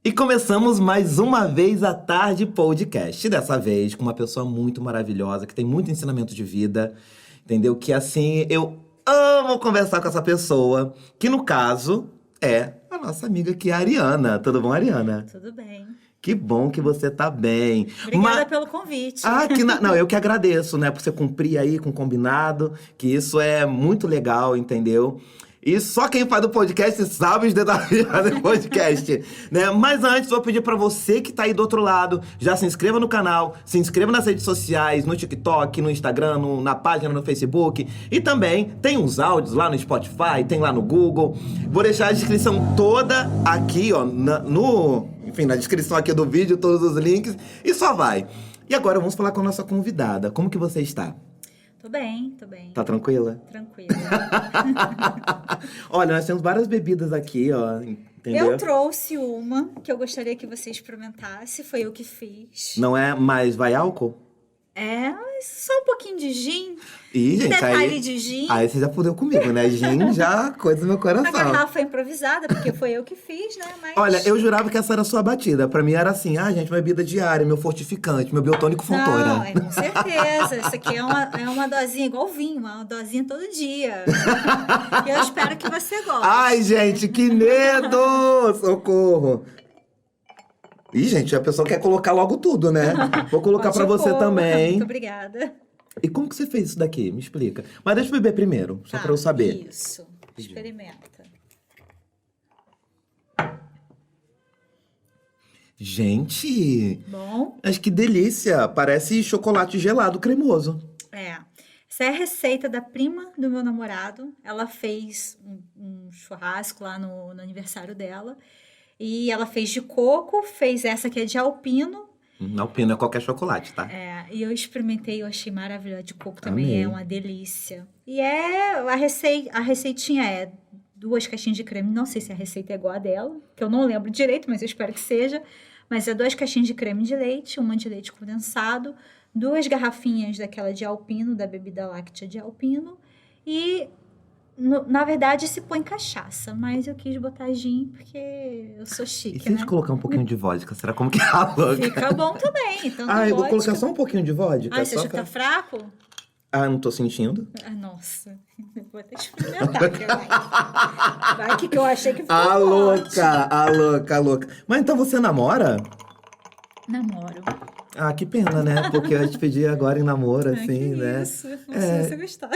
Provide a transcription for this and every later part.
E começamos mais uma vez a Tarde Podcast. Dessa vez com uma pessoa muito maravilhosa, que tem muito ensinamento de vida, entendeu? Que assim, eu amo conversar com essa pessoa, que no caso é a nossa amiga aqui, a Ariana. Tudo bom, Ariana? Tudo bem. Que bom que você tá bem. Obrigada pelo convite. Não, eu que agradeço, né, por você cumprir aí com o combinado, que isso é muito legal, entendeu? E só quem faz o podcast sabe os desafios do podcast, né? Mas antes, vou pedir pra você que tá aí do outro lado, já se inscreva no canal, se inscreva nas redes sociais, no TikTok, no Instagram, na página no Facebook. E também tem uns áudios lá no Spotify, tem lá no Google. Vou deixar a descrição toda aqui, ó, na descrição aqui do vídeo, todos os links. E só vai. E agora vamos falar com a nossa convidada. Como que você está? Tô bem, tô bem. Tá tranquila? Tranquila. Olha, nós temos várias bebidas aqui, ó, entendeu? Eu trouxe uma que eu gostaria que você experimentasse, foi eu que fiz. Não é, mas vai álcool? É, só um pouquinho de gin. Ih, gente, Detalhe de gin. Aí você já fudeu comigo, né? Gin já coisa do meu A coração. garrafa é improvisada, porque foi eu que fiz, né? Mas... Olha, eu jurava que essa era a sua batida. Pra mim era assim, gente, uma bebida diária, meu fortificante, meu biotônico fontoura. Não, com certeza. Isso aqui é uma dosinha igual vinho, uma dosinha todo dia. E eu espero que você goste. Ai, gente, que medo! Socorro! Ih, gente, a pessoa quer colocar logo tudo, né? Vou colocar Pode pra você pôr. também. Muito obrigada. E como que você fez isso daqui? Me explica. Mas deixa eu beber primeiro, só pra eu saber. Isso. Experimenta. Gente, Bom, mas que delícia! Parece chocolate gelado cremoso. essa é a receita da prima do meu namorado. Ela fez um churrasco lá no aniversário dela. E ela fez de coco, fez essa que é de alpino. Alpino é qualquer chocolate, tá? E eu experimentei, eu achei maravilhosa. De coco também Amei. é uma delícia. E a receitinha é 2 caixinhas de creme. Não sei se a receita é igual a dela, que eu não lembro direito, mas eu espero que seja. Mas é 2 caixinhas de creme de leite, uma de leite condensado, 2 garrafinhas daquela de alpino, da bebida láctea de alpino. E, na verdade, se põe cachaça. Mas eu quis botar gin porque eu sou E chique, se a gente né? colocar um pouquinho de vodka, será como que é a louca? Fica bom também. Tanto Eu vou vodka. colocar só um pouquinho de vodka. Ai, você só já pra... tá fraco? Não tô sentindo. Nossa, eu vou até experimentar, que vai que eu achei que ficou A forte. louca, a louca. Mas então você namora? Namoro. Que pena, né? Porque eu te pedi agora em namoro, Ai, assim, que né? isso, não sei se você gostar.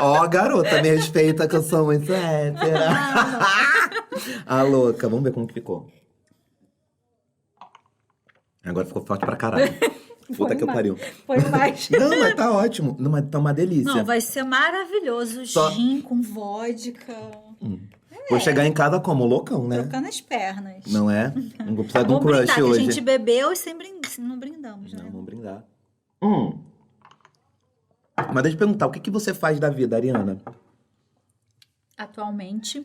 Ó, garota, me respeita que eu sou muito hétera. A louca, vamos ver como que ficou. Agora ficou forte pra caralho. Puta que eu pariu. Põe mais. Não, mas tá ótimo. Não, mas tá uma delícia. Não, vai ser maravilhoso. Só- Gin com vodka. Vou chegar em casa como? Loucão, né? Trocando as pernas. Não é? Não vou precisar de um Vamos crush brindar, que hoje. a gente bebeu e não brindamos, né? Não, vamos brindar. Mas deixa eu perguntar, o que você faz da vida, Ariana? Atualmente,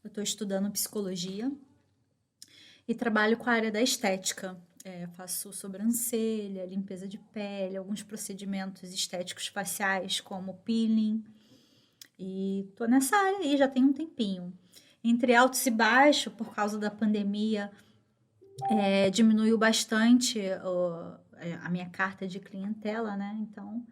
eu estou estudando psicologia e trabalho com a área da estética. Faço sobrancelha, limpeza de pele, alguns procedimentos estéticos faciais, como peeling. E tô nessa área aí já tem um tempinho. Entre altos e baixos, por causa da pandemia, diminuiu bastante a minha carta de clientela, né? Então,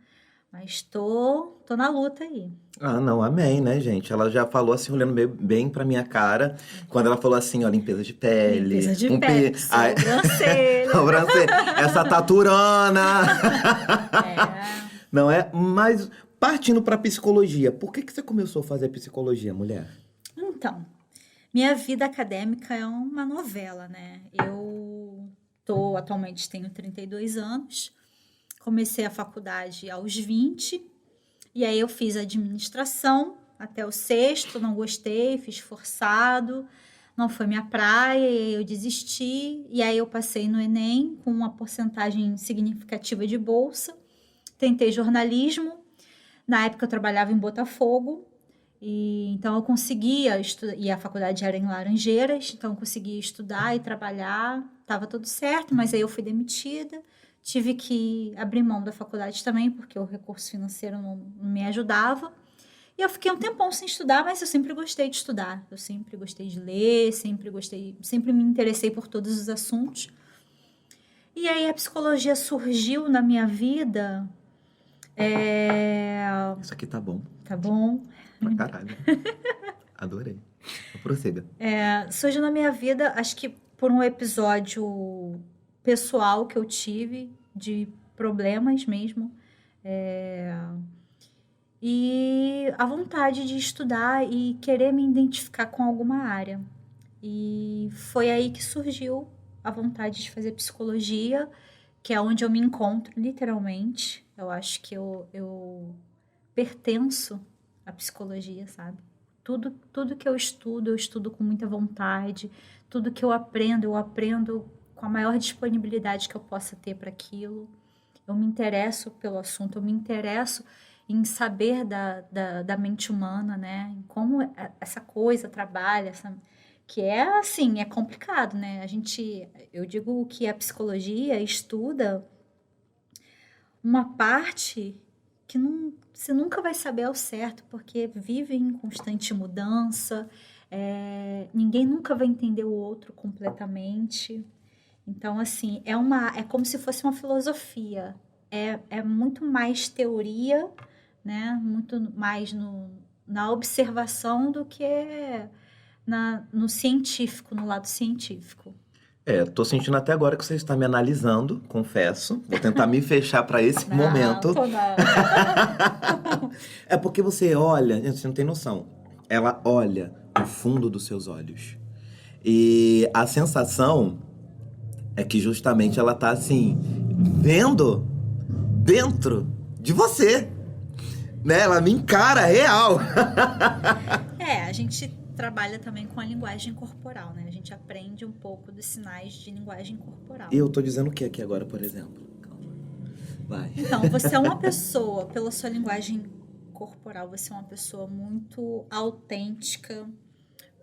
mas tô na luta aí. Não, amém, né, gente? Ela já falou assim, olhando bem pra minha cara, quando ela falou assim, ó, limpeza de pele. Limpeza de pele, sobrancelha. Sobrancelha. Essa taturana. Não é? Mas partindo pra psicologia, por que você começou a fazer psicologia, mulher? Então, minha vida acadêmica é uma novela, né? Eu atualmente tenho 32 anos, comecei a faculdade aos 20, e aí eu fiz administração até o 6º, não gostei, fiz forçado, não foi minha praia, e aí eu desisti, e aí eu passei no Enem com uma porcentagem significativa de bolsa, tentei jornalismo, na época eu trabalhava em Botafogo, e então eu conseguia estudar, e a faculdade era em Laranjeiras, então eu conseguia estudar e trabalhar, estava tudo certo, mas aí eu fui demitida, tive que abrir mão da faculdade também, porque o recurso financeiro não me ajudava, E eu fiquei um tempão sem estudar, mas eu sempre gostei de estudar. Eu sempre gostei de ler, sempre me interessei por todos os assuntos. E aí a psicologia surgiu na minha vida. Isso aqui tá bom. Tá bom? Pra caralho. Adorei. Prossiga. Surgiu na minha vida, acho que por um episódio pessoal que eu tive, de problemas mesmo. E a vontade de estudar e querer me identificar com alguma área. E foi aí que surgiu a vontade de fazer psicologia, que é onde eu me encontro, literalmente. Eu acho que eu pertenço à psicologia, sabe? Tudo que eu estudo com muita vontade. Tudo que eu aprendo com a maior disponibilidade que eu possa ter para aquilo. Eu me interesso pelo assunto, eu me interesso em saber da mente humana, né? Em como essa coisa trabalha, que é assim, é complicado, né? Eu digo que a psicologia estuda uma parte que você nunca vai saber ao certo, porque vive em constante mudança, ninguém nunca vai entender o outro completamente. Então, assim, é como se fosse uma filosofia. É muito mais teoria, né? Muito mais na observação do que no científico, no lado científico. Tô sentindo até agora que você está me analisando, confesso. Vou tentar me fechar para esse momento. Não. É porque você olha, você não tem noção. Ela olha no fundo dos seus olhos. E a sensação é que justamente ela tá assim, vendo dentro de você. Né? Ela me encara real. A gente trabalha também com a linguagem corporal, né? A gente aprende um pouco dos sinais de linguagem corporal. E eu tô dizendo o que aqui agora, por exemplo? Calma. Vai. Então, você é uma pessoa, pela sua linguagem corporal, você é uma pessoa muito autêntica.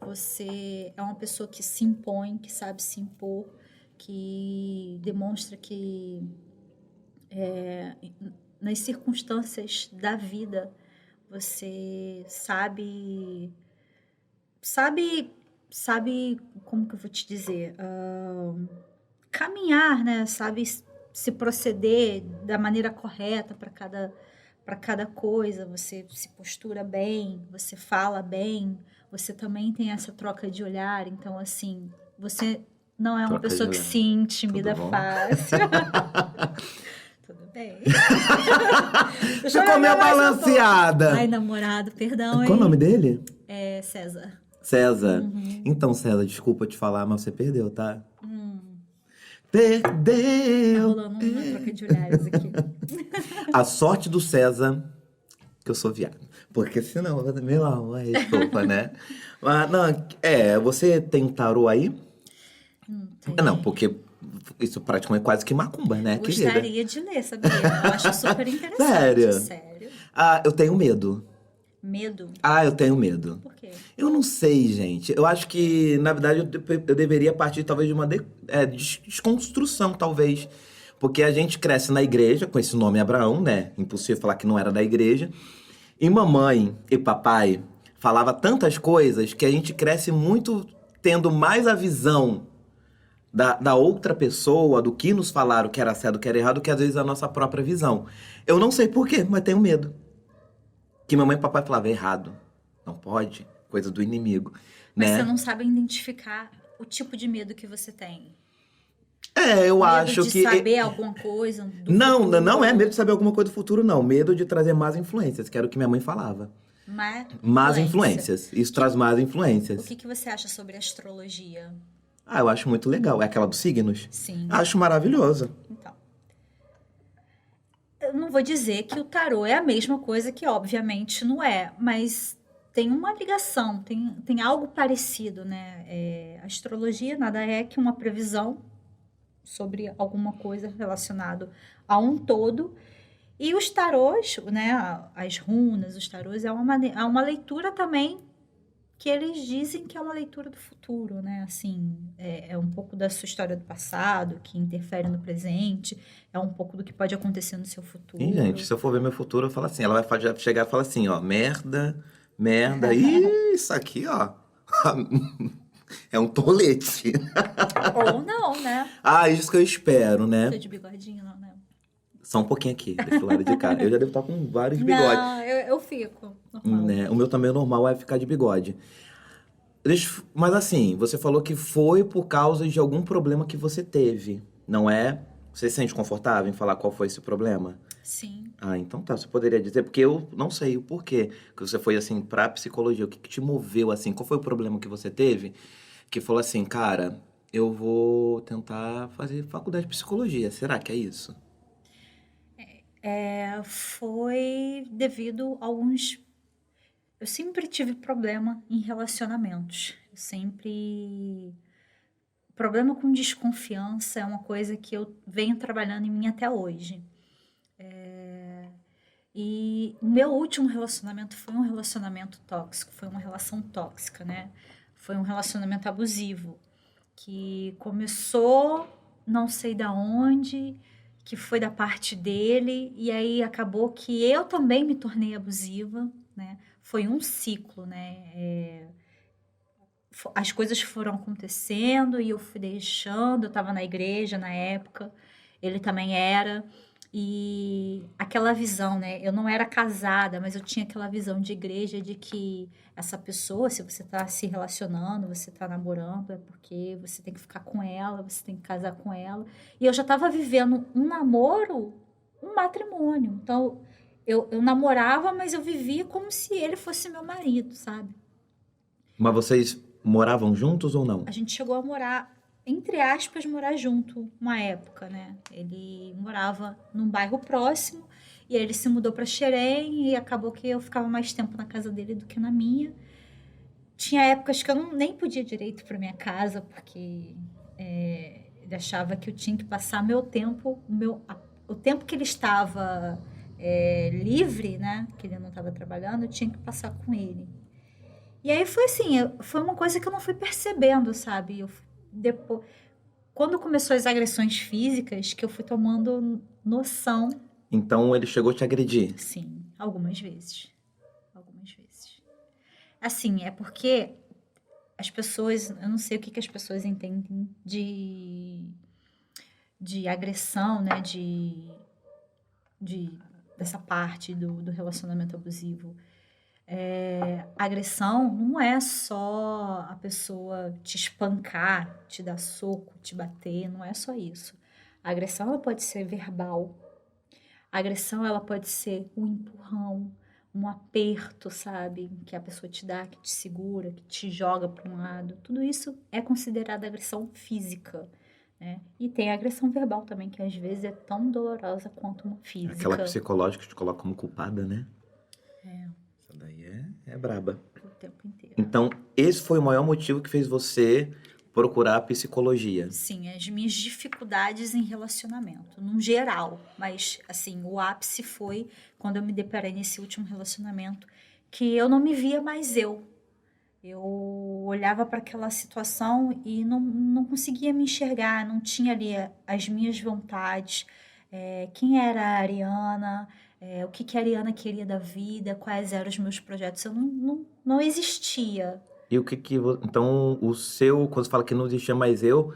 Você é uma pessoa que se impõe, que sabe se impor, que demonstra que nas circunstâncias da vida você sabe, como que eu vou te dizer, caminhar, né? Sabe se proceder da maneira correta para cada coisa. Você se postura bem, você fala bem, você também tem essa troca de olhar. Então, assim, você não é uma pessoa que se intimida fácil. Tudo bem. Ficou meio balanceada. Ai, namorado, perdão, hein? Qual o nome dele? César. César. Então, César, desculpa te falar, mas você perdeu, tá? Perdeu. Tá rolando uma troca de olhares aqui. A sorte do César, que eu sou viado. Porque senão, meu amor, desculpa, né? Mas, não, você tem tarô aí? Não, porque isso praticamente é quase que macumba, né, querida? Gostaria de ler, sabia? Eu acho super interessante. Sério? Eu tenho medo. Medo? Eu tenho medo. Por quê? Eu não sei, gente. Eu acho que, na verdade, eu deveria partir, talvez, de uma desconstrução, talvez. Porque a gente cresce na igreja, com esse nome Abraão, né? Impossível falar que não era da igreja. E mamãe e papai falava tantas coisas que a gente cresce muito tendo mais a visão da outra pessoa, do que nos falaram que era certo, que era errado, que às vezes a nossa própria visão. Eu não sei por quê, mas tenho medo. Que mamãe e papai falavam errado. Não pode, coisa do inimigo. Mas né? você não sabe identificar o tipo de medo que você tem. Eu medo acho de que... saber alguma coisa do Não, futuro. não é medo de saber alguma coisa do futuro, não. Medo de trazer más influências, que era o que minha mãe falava. Más influências. Isso traz más influências. O que você acha sobre astrologia? Eu acho muito legal. É aquela dos signos? Sim. Acho maravilhosa. Então, eu não vou dizer que o tarô é a mesma coisa, que obviamente não é, mas tem uma ligação, tem algo parecido, né? A astrologia nada é que uma previsão sobre alguma coisa relacionada a um todo. E os tarôs, né? As runas, os tarôs, é uma leitura também que eles dizem que é uma leitura do futuro, né? Assim, é um pouco da sua história do passado, que interfere no presente, é um pouco do que pode acontecer no seu E, gente, futuro. se eu for ver meu futuro, eu falo assim, ela vai chegar e falar assim, ó, merda, merda, isso aqui, ó, é um tolete. Ou não, né? Ah, isso que eu espero, Tô né? de bigodinho, não, né? Só um pouquinho aqui, desse lado de cá. Eu já devo estar com vários bigodes, Não, eu fico, normal. né? O meu tamanho normal é ficar de bigode. Mas assim, você falou que foi por causa de algum problema que você teve, não é? Você se sente confortável em falar qual foi esse problema? Sim. Ah, então tá. Você poderia dizer, porque eu não sei o porquê que você foi assim pra psicologia. O que te moveu assim? Qual foi o problema que você teve que falou assim, cara, eu vou tentar fazer faculdade de psicologia. Será que é isso? Foi devido a alguns. Eu sempre tive problema em relacionamentos. Eu sempre. Problema com desconfiança é uma coisa que eu venho trabalhando em mim até hoje. E o meu último relacionamento foi um relacionamento tóxico, foi uma relação tóxica, né? Foi um relacionamento abusivo, que começou não sei da onde, que foi da parte dele, e aí acabou que eu também me tornei abusiva, né? Foi um ciclo, né? As coisas foram acontecendo e eu fui deixando, eu estava na igreja na época, ele também era, e aquela visão, né? Eu não era casada, mas eu tinha aquela visão de igreja de que essa pessoa, se você está se relacionando, você está namorando, é porque você tem que ficar com ela, você tem que casar com ela. E eu já estava vivendo um namoro, um matrimônio. Então, eu namorava, mas eu vivia como se ele fosse meu marido, sabe? Mas vocês moravam juntos ou não? A gente chegou a morar, entre aspas, morar junto uma época, né? Ele morava num bairro próximo e aí ele se mudou para Xerém e acabou que eu ficava mais tempo na casa dele do que na minha. Tinha épocas que eu nem podia direito para minha casa porque ele achava que eu tinha que passar meu tempo, o tempo que ele estava livre, né? Que ele não estava trabalhando, eu tinha que passar com ele. E aí foi assim, foi uma coisa que eu não fui percebendo, sabe? Depois, quando começou as agressões físicas, que eu fui tomando noção, Então ele chegou a te agredir. sim, algumas vezes. Algumas vezes. Assim, é porque as pessoas, eu não sei o que, que as pessoas entendem de agressão, né? De, dessa parte do relacionamento abusivo. Agressão não é só a pessoa te espancar, te dar soco, te bater, não é só isso. A agressão ela pode ser verbal. A agressão ela pode ser um empurrão, um aperto, sabe? Que a pessoa te dá, que te segura, que te joga para um lado. Tudo isso é considerado agressão física, né? E tem a agressão verbal também, que às vezes é tão dolorosa quanto uma Aquela física. psicológica que te coloca como culpada, né? Essa daí é braba. O tempo inteiro. Então, esse foi o maior motivo que fez você procurar a psicologia. Sim, as minhas dificuldades em relacionamento, num geral. Mas, assim, o ápice foi quando eu me deparei nesse último relacionamento, que eu não me via mais eu. Eu olhava para aquela situação e não conseguia me enxergar, não tinha ali as minhas vontades, quem era a Ariana, o que, que a Ariana queria da vida, quais eram os meus projetos. Eu não existia. E o que que... Então, o seu... Quando você fala que não existia mais eu,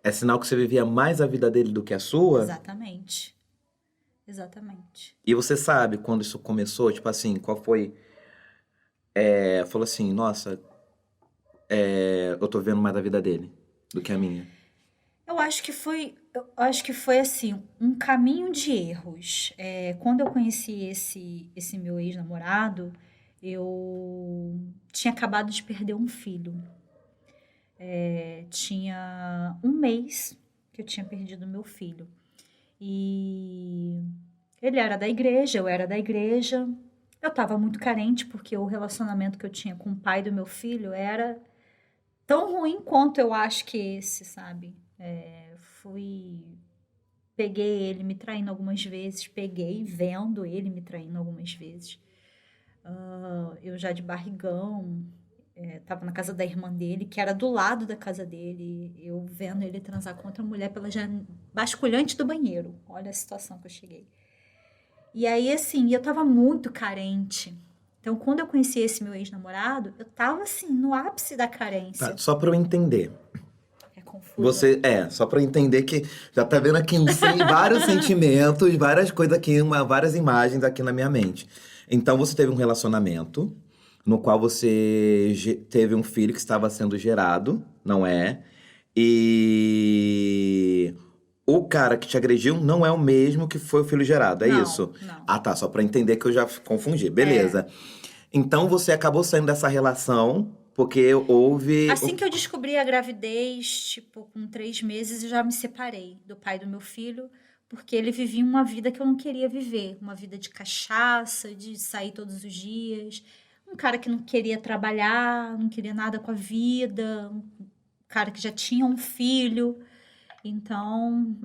é sinal que você vivia mais a vida dele do que a sua? Exatamente. Exatamente. E você sabe quando isso começou? Tipo assim, qual foi... falou assim, nossa, eu tô vendo mais da vida dele do que a minha. Eu acho que foi assim, um caminho de erros. Quando eu conheci esse meu ex-namorado, eu tinha acabado de perder um filho. Tinha um mês que eu tinha perdido meu filho. E ele era da igreja, eu era da igreja. Eu estava muito carente porque o relacionamento que eu tinha com o pai do meu filho era tão ruim quanto eu acho que esse, sabe? Peguei ele me traindo algumas vezes, peguei vendo ele me traindo algumas vezes. Eu já de barrigão, tava na casa da irmã dele, que era do lado da casa dele, eu vendo ele transar com outra mulher pela basculhante do banheiro. Olha a situação que eu cheguei. E aí, assim, eu tava muito carente. Então, quando eu conheci esse meu ex-namorado, eu tava, assim, no ápice da carência. Tá, só pra eu entender. É confuso. Só pra eu entender que já tá vendo aqui vários sentimentos, várias coisas aqui, várias imagens aqui na minha mente. Então, você teve um relacionamento no qual você teve um filho que estava sendo gerado, não é? E o cara que te agrediu não é o mesmo que foi o filho gerado, é Não, isso? não. Ah, tá, só pra entender que eu já confundi. Beleza. Então, você acabou saindo dessa relação porque houve... Assim que eu descobri a gravidez, tipo, com 3 meses, eu já me separei do pai do meu filho, porque ele vivia uma vida que eu não queria viver. Uma vida de cachaça, de sair todos os dias. Um cara que não queria trabalhar, não queria nada com a vida. Um cara que já tinha um filho. Então,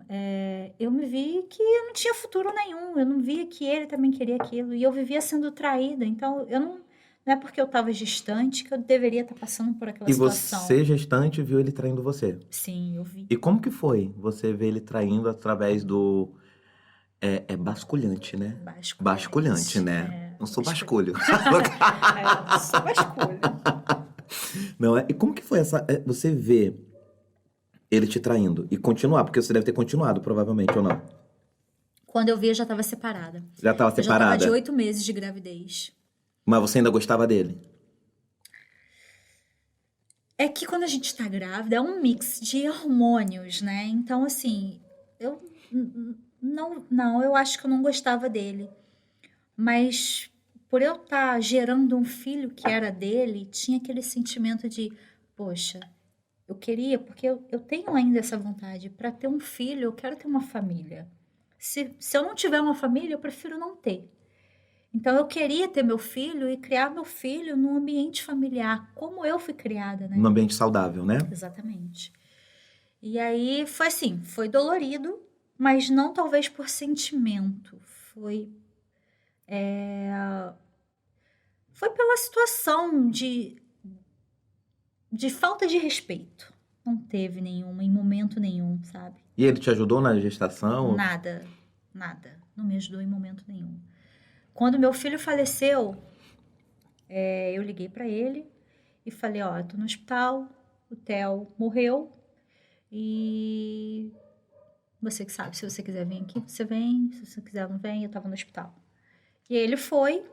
eu me vi que eu não tinha futuro nenhum. Eu não via que ele também queria aquilo. E eu vivia sendo traída. Então, não é porque eu estava gestante que eu deveria estar passando por aquela E situação. você, gestante, viu ele traindo você? Sim, eu vi. E como que foi você ver ele traindo através do... basculhante, né? Basculhante, né? Não sou basculho. Não sou basculho. Não é? E como que foi você ver ele te traindo e continuar? Porque você deve ter continuado, provavelmente, ou não? Quando eu vi, eu já estava separada. Já estava Eu já estava separada. de 8 meses de gravidez. Mas você ainda gostava dele? É que quando a gente tá grávida, é um mix de hormônios, né? Então, assim, eu eu acho que eu não gostava dele. Mas por eu estar gerando um filho que era dele, tinha aquele sentimento de, poxa, eu queria, porque eu tenho ainda essa vontade. Para ter um filho, eu quero ter uma família. Se eu não tiver uma família, eu prefiro não ter. Então, eu queria ter meu filho e criar meu filho num ambiente familiar, como eu fui criada, né? Num ambiente saudável, né? Exatamente. E aí, foi assim, foi dolorido, mas não talvez por sentimento. Foi pela situação de falta de respeito. Não teve nenhuma, em momento nenhum, sabe? E ele te ajudou na gestação? Nada. Não me ajudou em momento nenhum. Quando meu filho faleceu, eu liguei pra ele e falei, ó, eu tô no hospital, o Theo morreu e você que sabe, se você quiser vir aqui, você vem, se você quiser não vem, eu tava no hospital. E ele foi.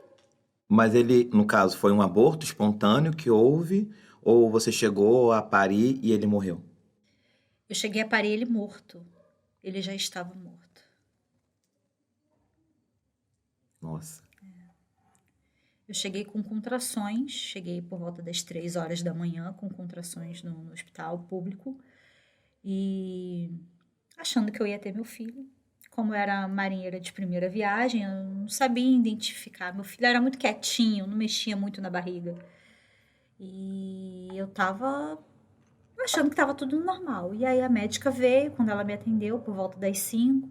Mas ele, no caso, foi um aborto espontâneo que houve? Ou você chegou a parir e ele morreu? Eu cheguei a parir ele morto. Ele já estava morto. Nossa. Eu cheguei com contrações, cheguei por volta das 3 horas da manhã com contrações no hospital público e achando que eu ia ter meu filho. Como eu era marinheira de primeira viagem, eu não sabia identificar. Meu filho era muito quietinho, não mexia muito na barriga. E eu tava achando que tava tudo normal. E aí a médica veio, quando ela me atendeu, por volta das 5.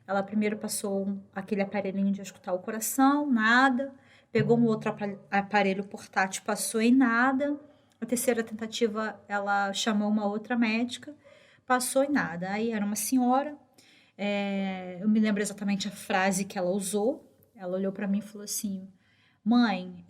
Ela primeiro passou aquele aparelhinho de escutar o coração, nada. Pegou um outro aparelho portátil, passou em nada. A terceira tentativa, ela chamou uma outra médica, passou em nada. Aí era uma senhora, eu me lembro exatamente a frase que ela usou. Ela olhou para mim e falou assim, mãe,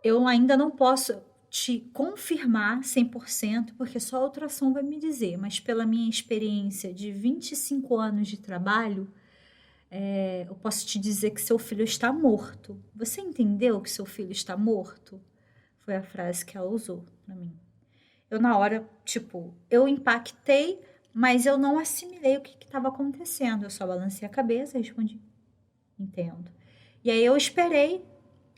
eu ainda não posso te confirmar 100%, porque só a ultrassom vai me dizer, mas pela minha experiência de 25 anos de trabalho, eu posso te dizer que seu filho está morto. Você entendeu que seu filho está morto? Foi a frase que ela usou pra mim. Eu, na hora, eu impactei, mas eu não assimilei o que estava acontecendo. Eu só balancei a cabeça e respondi, entendo. E aí eu esperei.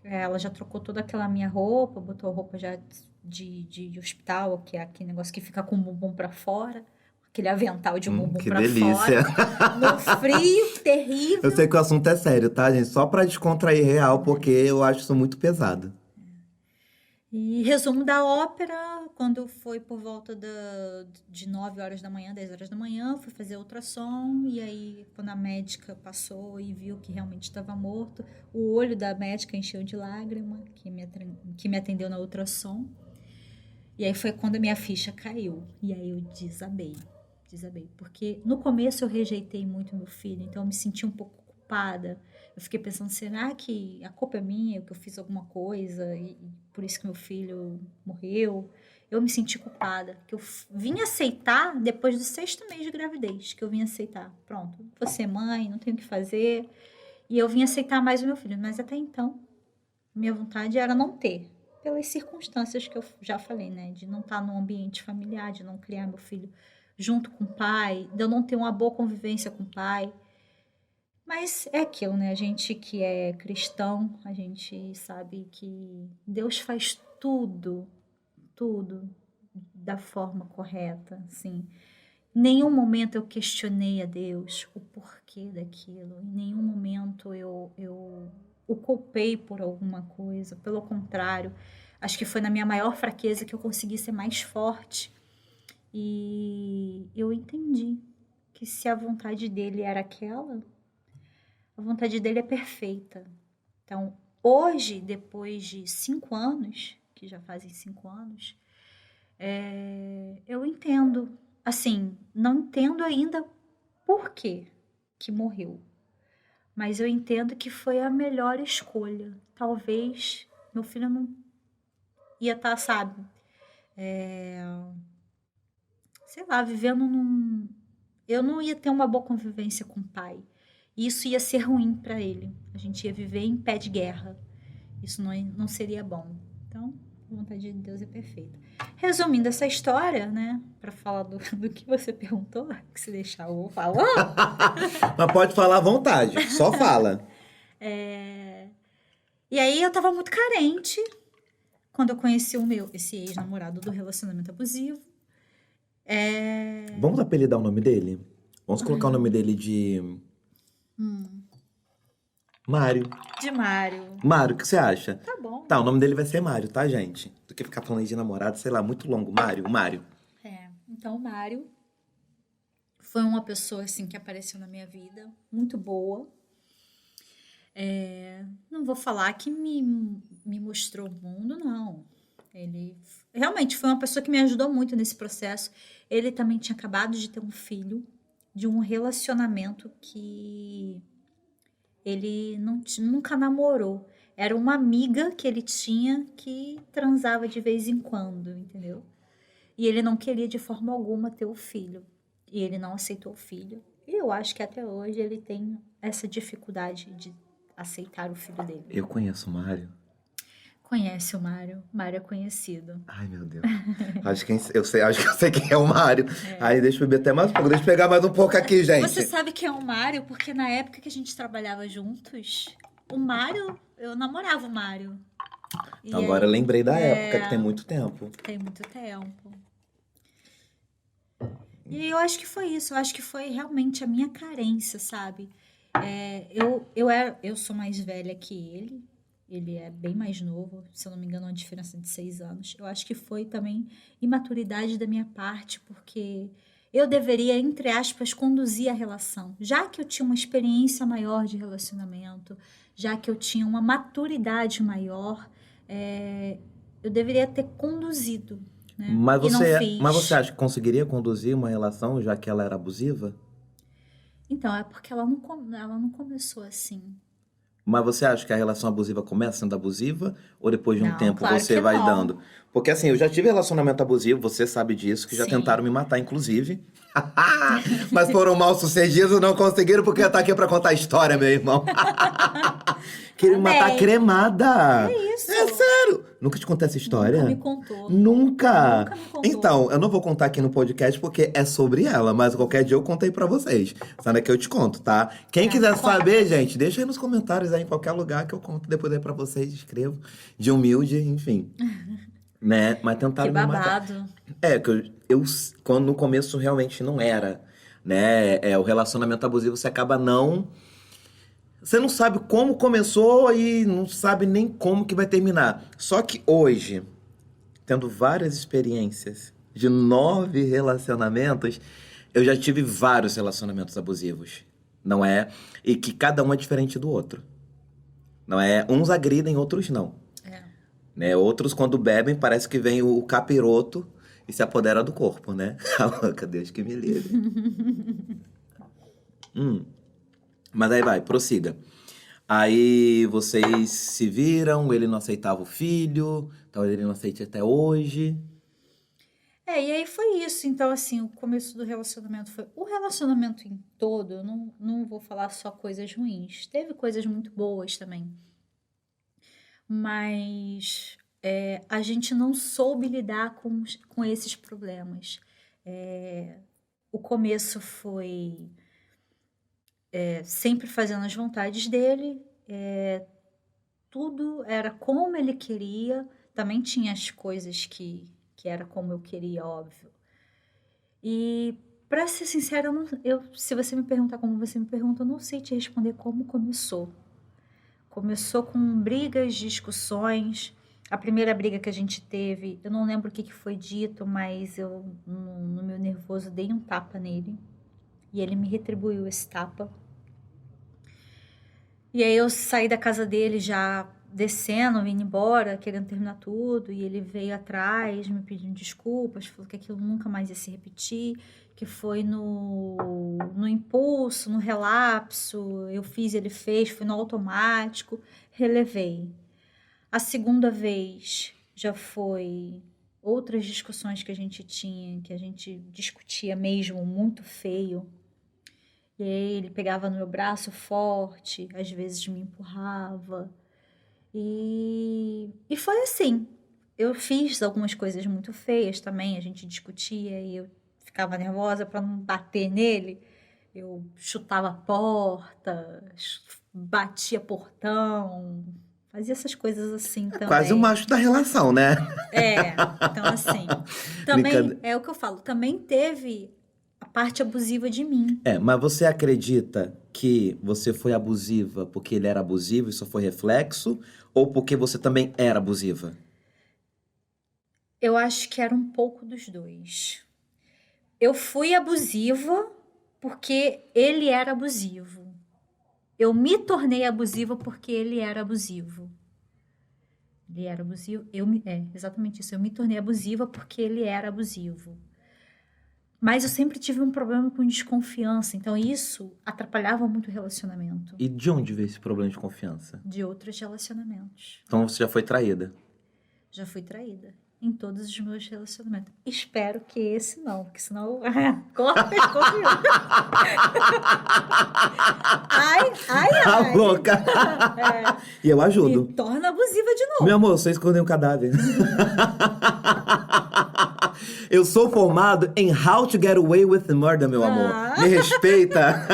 Ela já trocou toda aquela minha roupa, botou roupa já de hospital, que é aquele negócio que fica com o bumbum pra fora. Aquele avental de bumbum pra delícia. fora. No frio, terrível. Eu sei que o assunto é sério, tá, gente? Só pra descontrair real, porque eu acho isso muito pesado. E resumo da ópera, quando foi por volta de 9 horas da manhã, 10 horas da manhã, fui fazer ultrassom, e aí quando a médica passou e viu que realmente estava morto, o olho da médica encheu de lágrima, que me atendeu na ultrassom, e aí foi quando a minha ficha caiu, e aí eu desabei, porque no começo eu rejeitei muito meu filho, então eu me senti um pouco culpada. Eu fiquei pensando, será que a culpa é minha, que eu fiz alguma coisa e por isso que meu filho morreu? Eu me senti culpada, que eu vim aceitar depois do 6º mês de gravidez, que eu vim aceitar. Pronto, vou ser mãe, não tenho o que fazer. E eu vim aceitar mais o meu filho. Mas até então, minha vontade era não ter. Pelas circunstâncias que eu já falei, né? De não estar num ambiente familiar, de não criar meu filho junto com o pai, de eu não ter uma boa convivência com o pai. Mas é aquilo, né? A gente que é cristão, a gente sabe que Deus faz tudo da forma correta, assim. Em nenhum momento eu questionei a Deus o porquê daquilo. Em nenhum momento eu o culpei por alguma coisa. Pelo contrário, acho que foi na minha maior fraqueza que eu consegui ser mais forte. E eu entendi que se a vontade dele era aquela, a vontade dele é perfeita. Então, hoje, depois de 5 anos, que já fazem 5 anos, eu entendo. Assim, não entendo ainda por quê que morreu. Mas eu entendo que foi a melhor escolha. Talvez meu filho não ia estar, sabe? Sei lá, vivendo num... Eu não ia ter uma boa convivência com o pai. E isso ia ser ruim para ele. A gente ia viver em pé de guerra. Isso não seria bom. Então, a vontade de Deus é perfeita. Resumindo essa história, né? Para falar do que você perguntou, que se deixar eu vou falar. Mas pode falar à vontade, só fala. E aí eu tava muito carente quando eu conheci esse ex-namorado do relacionamento abusivo. Vamos apelidar o nome dele? Vamos colocar o nome dele de... Mário. De Mário. Mário, o que você acha? Tá bom. Tá, o nome dele vai ser Mário, tá, gente? Do que ficar falando aí de namorado, sei lá, muito longo. Mário. Então o Mário foi uma pessoa, assim, que apareceu na minha vida, muito boa. Não vou falar que me mostrou o mundo, não. Ele realmente foi uma pessoa que me ajudou muito nesse processo. Ele também tinha acabado de ter um filho de um relacionamento que ele nunca namorou. Era uma amiga que ele tinha que transava de vez em quando, entendeu? E ele não queria de forma alguma ter o filho. E ele não aceitou o filho. E eu acho que até hoje ele tem essa dificuldade de aceitar o filho dele. Eu conheço o Mário. Conhece o Mário? Mário é conhecido. Ai, meu Deus. Acho que eu sei quem é o Mário. Aí deixa eu beber até mais um pouco. Deixa eu pegar mais um pouco aqui, gente. Você sabe quem é o Mário? Porque na época que a gente trabalhava juntos, o Mário, eu namorava o Mário. E Agora eu lembrei da época, que tem muito tempo. Tem muito tempo. E eu acho que foi isso. Eu acho que foi realmente a minha carência, sabe? Eu sou mais velha que ele. Ele é bem mais novo, se eu não me engano, uma diferença de 6 anos. Eu acho que foi também imaturidade da minha parte, porque eu deveria, entre aspas, conduzir a relação. Já que eu tinha uma experiência maior de relacionamento, já que eu tinha uma maturidade maior, eu deveria ter conduzido, né? Mas E não fiz. mas você acha que conseguiria conduzir uma relação, já que ela era abusiva? Então, é porque ela não começou assim. Mas você acha que a relação abusiva começa sendo abusiva? Ou depois de um Não, tempo claro você que vai não. dando? Porque assim, eu já tive relacionamento abusivo, você sabe disso, que já Sim. tentaram me matar, inclusive. Mas foram mal sucedidos, não conseguiram, porque eu tô aqui pra contar a história, meu irmão. Queria me matar Bem, cremada. é isso. É sério. Nunca te contei essa história? Nunca me contou. Nunca? Nunca me contou. Então, eu não vou contar aqui no podcast porque é sobre ela, mas qualquer dia eu contei pra vocês. Sabe que eu te conto, tá? Quem quiser conta. saber, gente, deixa aí nos comentários aí, em qualquer lugar que eu conto depois aí pra vocês, escrevo. De humilde, enfim. Né? Mas tentaram Que me matar. babado. Que eu quando no começo realmente não era, né? O relacionamento abusivo você acaba não... Você não sabe como começou e não sabe nem como que vai terminar. Só que hoje, tendo várias experiências de 9 relacionamentos, eu já tive vários relacionamentos abusivos, não é? E que cada um é diferente do outro, não é? Uns agridem, outros não. Né? Outros, quando bebem, parece que vem o capiroto e se apodera do corpo, né? Deus que me livre. Mas aí vai, prossiga. Aí vocês se viram, ele não aceitava o filho, talvez ele não aceite até hoje. E aí foi isso. Então, assim, o começo do relacionamento foi... O relacionamento em todo, eu não vou falar só coisas ruins. Teve coisas muito boas também. Mas a gente não soube lidar com esses problemas. O começo foi sempre fazendo as vontades dele. Tudo era como ele queria. Também tinha as coisas que era como eu queria, óbvio. E, pra ser sincera, se você me perguntar como você me pergunta, eu não sei te responder como começou. Começou com brigas, discussões. A primeira briga que a gente teve, eu não lembro o que foi dito, mas eu, no meu nervoso, dei um tapa nele. E ele me retribuiu esse tapa. E aí eu saí da casa dele já descendo, indo embora, querendo terminar tudo. E ele veio atrás, me pedindo desculpas, falou que aquilo nunca mais ia se repetir, que foi no impulso, no relapso. Eu fiz, ele fez, foi no automático. Relevei. A segunda vez já foi outras discussões que a gente tinha, que a gente discutia mesmo muito feio. E aí ele pegava no meu braço forte, às vezes me empurrava. E foi assim. Eu fiz algumas coisas muito feias também, a gente discutia e eu ficava nervosa para não bater nele. Eu chutava a porta, batia portão, fazia essas coisas assim também. Quase o macho da relação, né? Então assim, também é o que eu falo, também teve a parte abusiva de mim. Mas você acredita que você foi abusiva porque ele era abusivo e só foi reflexo? Ou porque você também era abusiva? Eu acho que era um pouco dos dois. Eu fui abusiva porque ele era abusivo. Eu me tornei abusiva porque ele era abusivo. Ele era abusivo. Exatamente isso. Eu me tornei abusiva porque ele era abusivo. Mas eu sempre tive um problema com desconfiança. Então isso atrapalhava muito o relacionamento. E de onde veio esse problema de confiança? De outros relacionamentos. Então você já foi traída? Já fui traída. Em todos os meus relacionamentos. Espero que esse não, porque senão corta o pescoço. Ai. A boca! E eu ajudo. Me torna abusiva de novo. Meu amor, você escondeu um cadáver. Eu sou formado em How to Get Away with Murder, meu amor. Me respeita.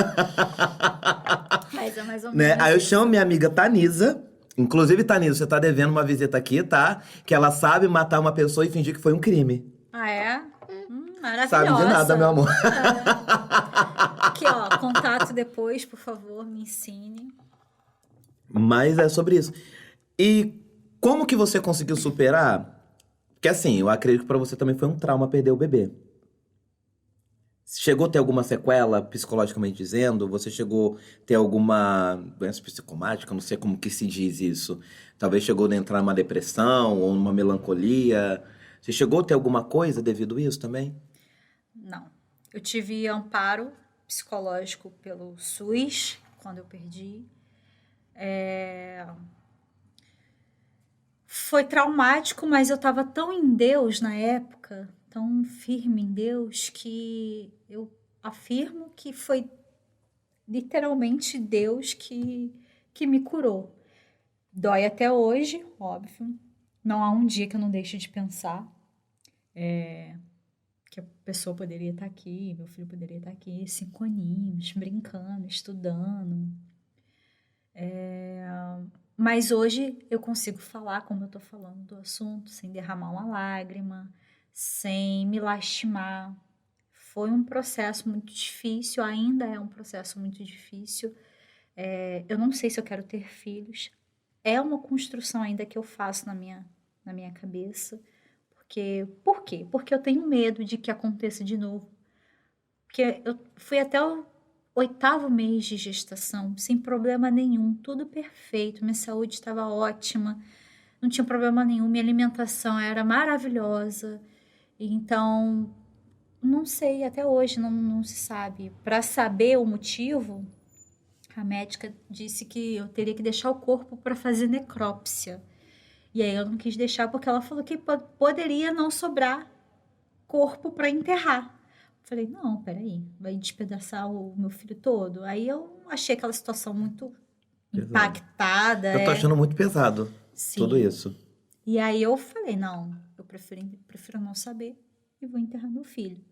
Mas é mais ou menos. Né? Aí eu chamo minha amiga Tanisa. Inclusive, Tanisa, você tá devendo uma visita aqui, tá? Que ela sabe matar uma pessoa e fingir que foi um crime. Maravilhosa. Sabe de nada, meu amor. Aqui, ó, contato depois, por favor, me ensine. Mas é sobre isso. E como que você conseguiu superar? Porque assim, eu acredito que pra você também foi um trauma perder o bebê. Chegou a ter alguma sequela, psicologicamente dizendo? Você chegou a ter alguma doença psicomática? Não sei como que se diz isso. Talvez chegou a entrar numa depressão ou numa melancolia. Você chegou a ter alguma coisa devido a isso também? Não. Eu tive amparo psicológico pelo SUS, quando eu perdi. Foi traumático, mas eu estava tão em Deus na época, tão firme em Deus, que eu afirmo que foi literalmente Deus que me curou. Dói até hoje, óbvio. Não há um dia que eu não deixe de pensar que a pessoa poderia estar aqui, meu filho poderia estar aqui, 5 aninhos, brincando, estudando. Mas hoje eu consigo falar como eu estou falando do assunto, sem derramar uma lágrima, sem me lastimar. Foi um processo muito difícil, ainda é um processo muito difícil. Eu não sei se eu quero ter filhos. É uma construção ainda que eu faço na minha cabeça, Por quê? Porque eu tenho medo de que aconteça de novo. Porque eu fui até o 8º mês de gestação, sem problema nenhum, tudo perfeito, minha saúde estava ótima, não tinha problema nenhum, minha alimentação era maravilhosa. Então, não sei, até hoje não se sabe. Para saber o motivo, a médica disse que eu teria que deixar o corpo para fazer necrópsia. E aí eu não quis deixar porque ela falou que poderia não sobrar corpo para enterrar. Falei, não, peraí, vai despedaçar o meu filho todo? Aí eu achei aquela situação muito Pesado. impactada. Eu tô achando muito pesado tudo Sim. isso. E aí eu falei, não, eu prefiro não saber e vou enterrar meu filho.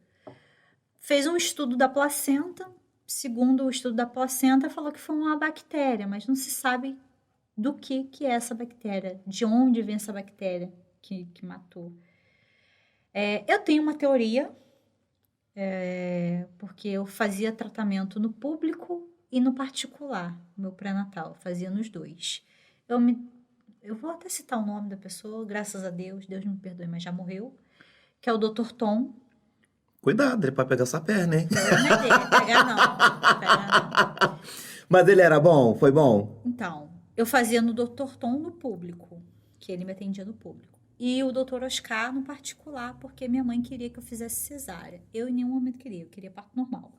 Fez um estudo da placenta. Segundo o estudo da placenta, falou que foi uma bactéria, mas não se sabe do que é essa bactéria, de onde vem essa bactéria que matou. Eu tenho uma teoria, porque eu fazia tratamento no público e no particular, meu pré-natal, fazia nos dois. Eu vou até citar o nome da pessoa, graças a Deus, Deus me perdoe, mas já morreu, que é o Dr. Tom. Cuidado, ele pode pegar essa perna, hein? Pegar não. Mas ele era bom? Foi bom? Então, eu fazia no Dr. Tom no público, que ele me atendia no público. E o Dr. Oscar no particular, porque minha mãe queria que eu fizesse cesárea. Eu em nenhum momento queria, eu queria parto normal.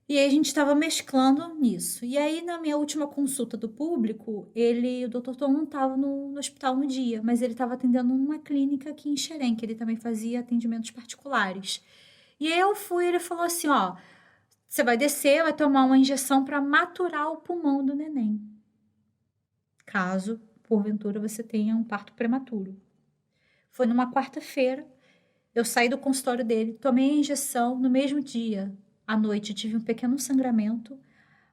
E aí a gente estava mesclando nisso. E aí na minha última consulta do público, o Dr. Tom não estava no hospital no dia, mas ele estava atendendo numa clínica aqui em Xerém, que ele também fazia atendimentos particulares. E aí eu fui, ele falou assim, ó, você vai descer, vai tomar uma injeção para maturar o pulmão do neném. Caso, porventura, você tenha um parto prematuro. Foi numa quarta-feira, eu saí do consultório dele, tomei a injeção no mesmo dia. À noite eu tive um pequeno sangramento,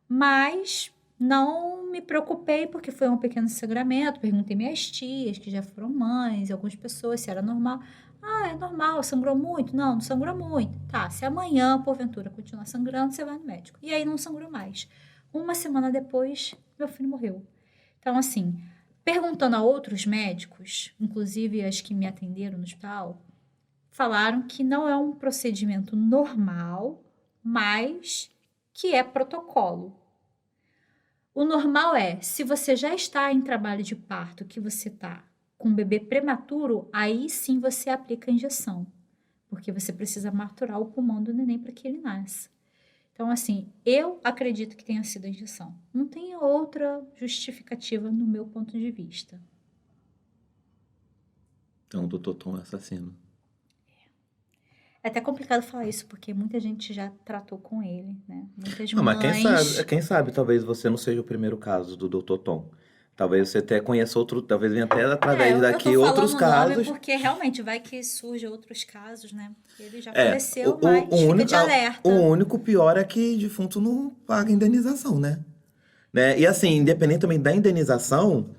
mas não me preocupei porque foi um pequeno sangramento. Perguntei minhas tias, que já foram mães, algumas pessoas, se era normal. Ah, é normal, sangrou muito? Não sangrou muito. Tá, se amanhã, porventura, continuar sangrando, você vai no médico. E aí não sangrou mais. Uma semana depois, meu filho morreu. Então, assim, perguntando a outros médicos, inclusive as que me atenderam no hospital, falaram que não é um procedimento normal, mas que é protocolo. O normal é, se você já está em trabalho de parto, que você está com um bebê prematuro, aí sim você aplica a injeção, porque você precisa maturar o pulmão do neném para que ele nasça. Então, assim, eu acredito que tenha sido a injeção. Não tem outra justificativa no meu ponto de vista. Então, o Dr. Tom é assassino. É até complicado falar isso, porque muita gente já tratou com ele, né? Muitas Não, mães... mas quem sabe talvez você não seja o primeiro caso do Dr. Tom. Talvez você até conheça outro, talvez venha até através daqui outros casos. Porque realmente vai que surge outros casos, né? Ele já faleceu, mas fica de alerta. O único pior é que defunto não paga indenização, né? E assim, independente também da indenização,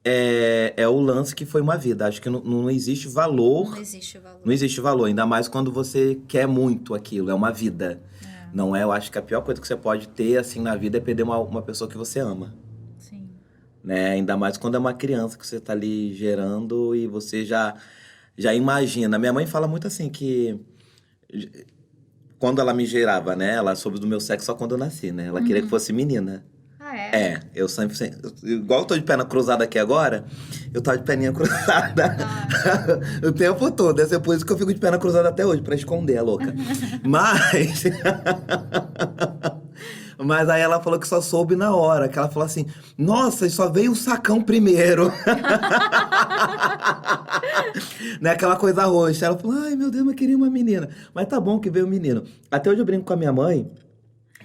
é o lance que foi uma vida. Acho que não existe valor. Não existe valor. Não existe valor, ainda mais quando você quer muito aquilo, é uma vida. Não é, eu acho que a pior coisa que você pode ter assim na vida é perder uma pessoa que você ama. Sim. Né? Ainda mais quando é uma criança que você está ali gerando e você já imagina. Minha mãe fala muito assim que quando ela me gerava, né? Ela soube do meu sexo só quando eu nasci, né? Ela queria que fosse menina. Ah, é? Eu sempre... Igual eu tô de perna cruzada aqui agora, eu tava de perninha cruzada o tempo todo. Deve ser por isso que eu fico de perna cruzada até hoje, pra esconder a louca. Mas... Mas aí ela falou que só soube na hora, que ela falou assim, nossa, só veio o sacão primeiro. Né, aquela coisa roxa. Ela falou, ai meu Deus, eu queria uma menina. Mas tá bom que veio um menino. Até hoje eu brinco com a minha mãe,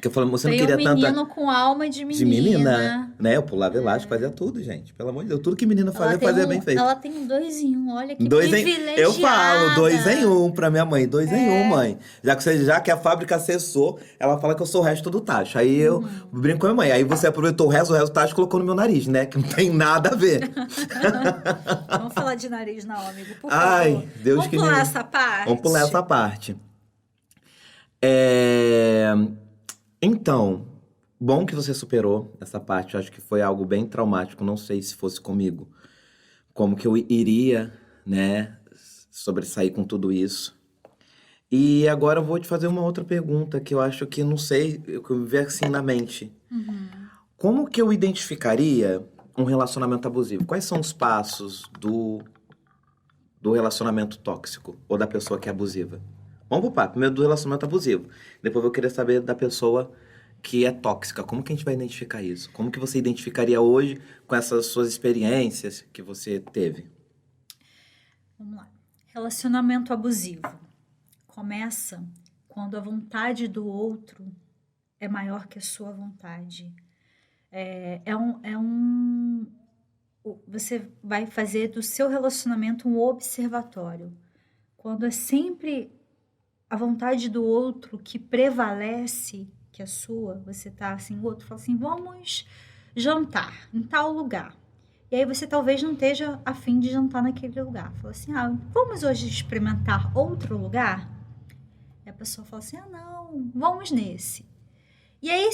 que eu falo, você não queria tanta... menino com alma de menina. De menina, né? Eu pulava elástico, fazia tudo, gente. Pelo amor de Deus, tudo que menina fazia bem feito. Ela tem um 2 em 1, olha que privilegiada. Eu falo 2 em 1 pra minha mãe, 2 em 1, mãe. Já que a fábrica cessou, ela fala que eu sou o resto do tacho. Aí eu brinco com a minha mãe. Aí você aproveitou o resto do tacho e colocou no meu nariz, né? Que não tem nada a ver. Vamos falar de nariz não, amigo, por favor. Ai, Deus Vamos pular essa parte? Vamos pular essa parte. Então... Bom que você superou essa parte. Eu acho que foi algo bem traumático. Não sei se fosse comigo. Como que eu iria, né, sobressair com tudo isso. E agora eu vou te fazer uma outra pergunta que eu acho que não sei, que eu me vejo assim na mente. Como que eu identificaria um relacionamento abusivo? Quais são os passos do relacionamento tóxico ou da pessoa que é abusiva? Vamos pro papo. Primeiro do relacionamento abusivo. Depois eu vou querer saber da pessoa que é tóxica. Como que a gente vai identificar isso? Como que você identificaria hoje com essas suas experiências que você teve? Vamos lá. Relacionamento abusivo começa quando a vontade do outro é maior que a sua vontade. Você vai fazer do seu relacionamento um observatório. Quando é sempre a vontade do outro que prevalece que a sua, você tá assim, o outro fala assim, vamos jantar em tal lugar. E aí você talvez não esteja a fim de jantar naquele lugar. Fala assim, vamos hoje experimentar outro lugar? E a pessoa fala assim, não, vamos nesse. E aí,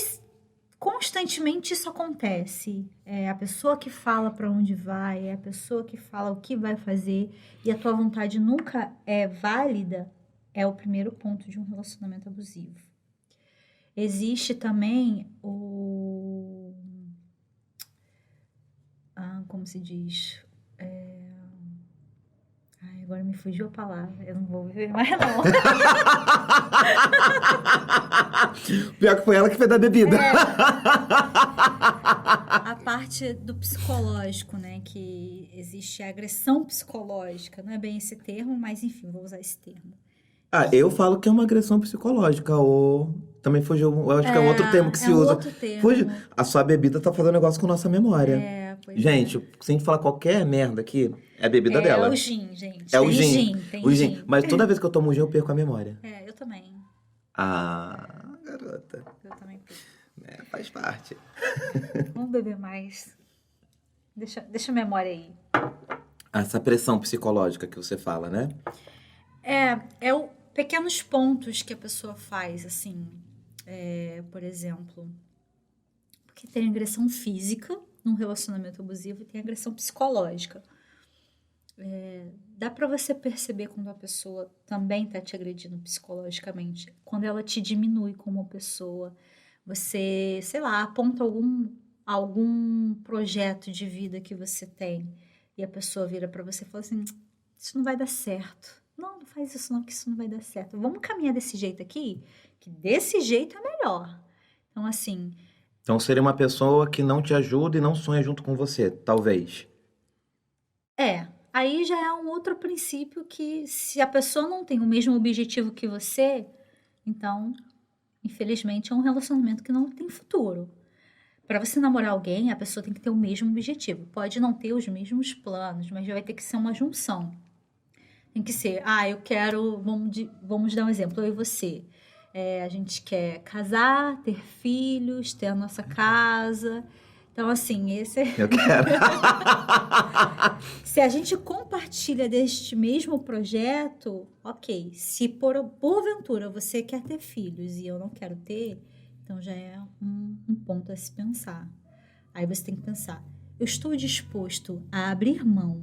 constantemente isso acontece. É a pessoa que fala para onde vai, é a pessoa que fala o que vai fazer, e a tua vontade nunca é válida, é o primeiro ponto de um relacionamento abusivo. Existe também como se diz? Agora me fugiu a palavra. Eu não vou viver mais, não. Pior que foi ela que fez da bebida. A parte do psicológico, né? Que existe a agressão psicológica. Não é bem esse termo, mas enfim, vou usar esse termo. Eu falo que é uma agressão psicológica, ou também fugiu, eu acho que é um outro termo que se usa. Outro termo. Fugiu. A sua bebida tá fazendo negócio com nossa memória. Pois gente, se a gente falar qualquer merda aqui, é a bebida dela. É o gin, gente. É o tem gin. Tem O gin. gin. Mas toda vez que eu tomo gin, eu perco a memória. Eu também. Garota. Eu também perco. Faz parte. Vamos beber mais. Deixa a memória aí. Essa pressão psicológica que você fala, né? Pequenos pontos que a pessoa faz, assim. Por exemplo, porque tem agressão física num relacionamento abusivo e tem agressão psicológica. Dá pra você perceber quando a pessoa também tá te agredindo psicologicamente. Quando ela te diminui como pessoa. Você, sei lá, aponta algum projeto de vida que você tem e a pessoa vira pra você e fala assim, isso não vai dar certo. Não faz isso não, que isso não vai dar certo. Vamos caminhar desse jeito aqui? Que desse jeito é melhor. Então, assim... Então, seria uma pessoa que não te ajuda e não sonha junto com você, talvez. Aí já é um outro princípio que se a pessoa não tem o mesmo objetivo que você, então, infelizmente, é um relacionamento que não tem futuro. Para você namorar alguém, a pessoa tem que ter o mesmo objetivo. Pode não ter os mesmos planos, mas já vai ter que ser uma junção. Tem que ser, eu quero, vamos dar um exemplo, eu e você. A gente quer casar, ter filhos, ter a nossa casa. Então, assim, esse Eu quero. Se a gente compartilha deste mesmo projeto, ok. Se porventura você quer ter filhos e eu não quero ter, então já é um ponto a se pensar. Aí você tem que pensar, eu estou disposto a abrir mão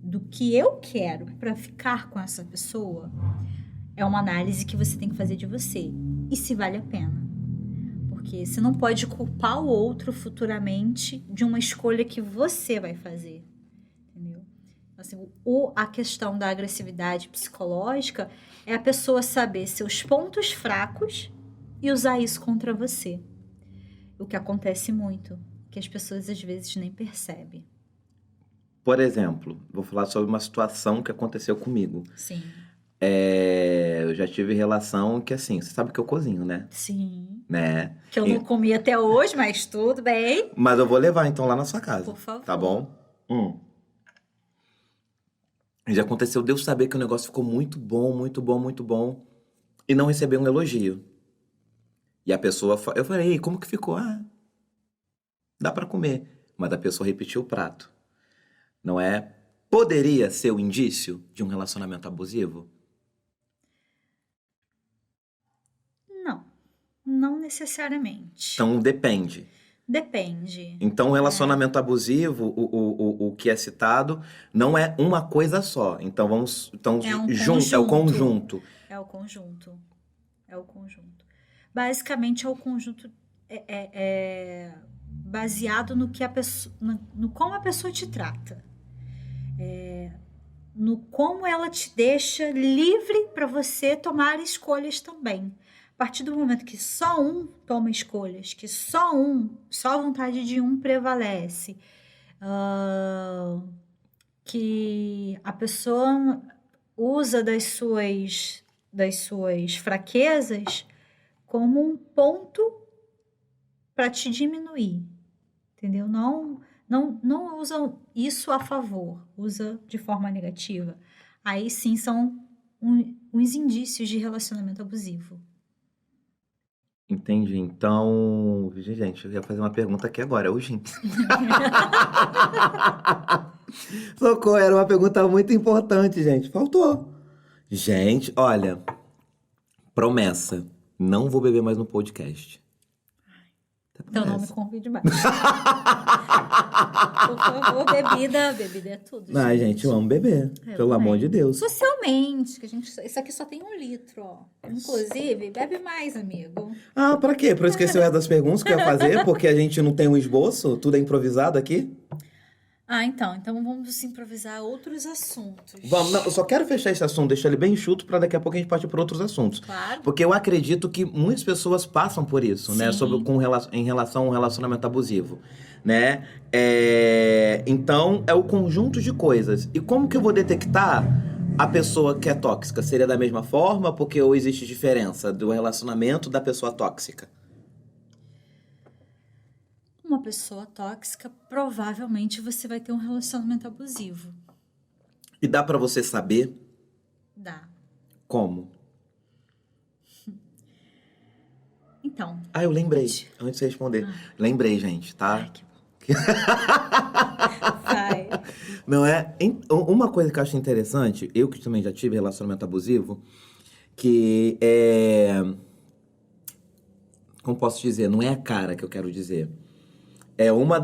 do que eu quero para ficar com essa pessoa? É uma análise que você tem que fazer de você. E se vale a pena. Porque você não pode culpar o outro futuramente de uma escolha que você vai fazer. Entendeu? Assim, a questão da agressividade psicológica é a pessoa saber seus pontos fracos e usar isso contra você. O que acontece muito, que as pessoas às vezes nem percebem. Por exemplo, vou falar sobre uma situação que aconteceu comigo. Sim. Eu já tive relação que, assim, você sabe que eu cozinho, né? Sim. Né? Que eu não comi até hoje, mas tudo bem. Mas eu vou levar, então, lá na sua casa. Por favor. Tá bom? Já aconteceu de eu saber que o negócio ficou muito bom, muito bom, muito bom. E não receber um elogio. E a pessoa... Eu falei, ei, como que ficou? Dá pra comer. Mas a pessoa repetiu o prato. Não é? Poderia ser o indício de um relacionamento abusivo? Não necessariamente. Então, depende. Depende. Então, o relacionamento abusivo, o que é citado, não é uma coisa só. Então, Então, É um junto, é o conjunto. É o conjunto. É o conjunto. Basicamente, é o conjunto baseado no que a pessoa, no como a pessoa te trata. No como ela te deixa livre para você tomar escolhas também. A partir do momento que só um toma escolhas, que só a vontade de um prevalece, que a pessoa usa das suas fraquezas como um ponto para te diminuir, entendeu? Não usa isso a favor, usa de forma negativa. Aí sim são uns indícios de relacionamento abusivo. Entendi. Então, gente, eu ia fazer uma pergunta aqui agora, hoje. Socorro, era uma pergunta muito importante, gente. Faltou. Gente, olha, promessa, não vou beber mais no podcast. Então não me convide mais. Por favor, bebida é tudo. Ai, gente, eu amo beber. Pelo amor de Deus. Socialmente, que isso aqui só tem 1 litro, ó. Inclusive, bebe mais, amigo. Ah, pra quê? Pra esquecer o resto das perguntas que eu ia fazer? Porque a gente não tem um esboço? Tudo é improvisado aqui? Então vamos improvisar outros assuntos. Vamos, não, eu só quero fechar esse assunto, deixar ele bem enxuto pra daqui a pouco a gente partir por outros assuntos. Claro. Porque eu acredito que muitas pessoas passam por isso, né? Em relação ao relacionamento abusivo, né? Então, é o conjunto de coisas. E como que eu vou detectar a pessoa que é tóxica? Seria da mesma forma? Porque ou existe diferença do relacionamento da pessoa tóxica? Uma pessoa tóxica, provavelmente você vai ter um relacionamento abusivo. E dá pra você saber? Dá. Como? Então. Eu lembrei. Antes de você responder. Lembrei, gente, tá? Ai, que bom. Vai. Não é? Uma coisa que eu acho interessante, eu que também já tive relacionamento abusivo, que é... Como posso dizer? Não é a cara que eu quero dizer. É uma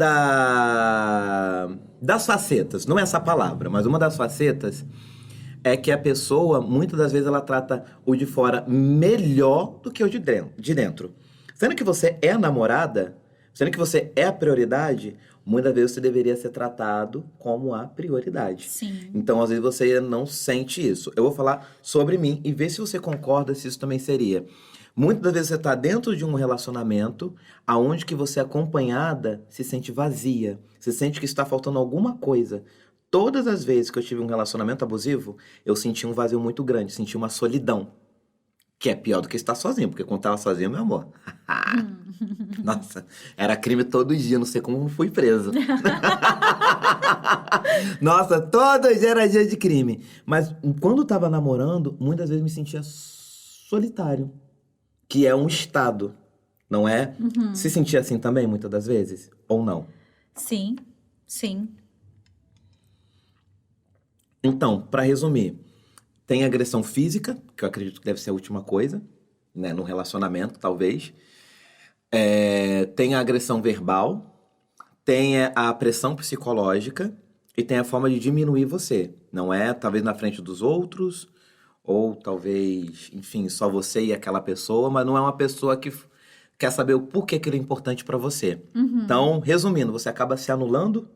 das facetas, não é essa palavra, mas uma das facetas é que a pessoa, muitas das vezes, ela trata o de fora melhor do que o de dentro. Sendo que você é a namorada, sendo que você é a prioridade, muitas vezes você deveria ser tratado como a prioridade. Sim. Então, às vezes, você não sente isso. Eu vou falar sobre mim e ver se você concorda se isso também seria. Muitas das vezes você está dentro de um relacionamento aonde que você, acompanhada, se sente vazia. Se sente que está faltando alguma coisa. Todas as vezes que eu tive um relacionamento abusivo, eu senti um vazio muito grande, senti uma solidão. Que é pior do que estar sozinho, porque quando estava sozinho, meu amor. Nossa, era crime todo dia, não sei como fui preso. Nossa, todo dia era dia de crime. Mas quando eu tava namorando, muitas vezes me sentia solitário. Que é um estado, não é? Se sentia assim também, muitas das vezes? Ou não? Sim, sim. Então, para resumir, tem agressão física, que eu acredito que deve ser a última coisa, né? No relacionamento, talvez. Tem a agressão verbal, tem a pressão psicológica e tem a forma de diminuir você. Não é, talvez, na frente dos outros, ou talvez, enfim, só você e aquela pessoa, mas não é uma pessoa que quer saber o porquê aquilo é importante para você. Então, resumindo, você acaba se anulando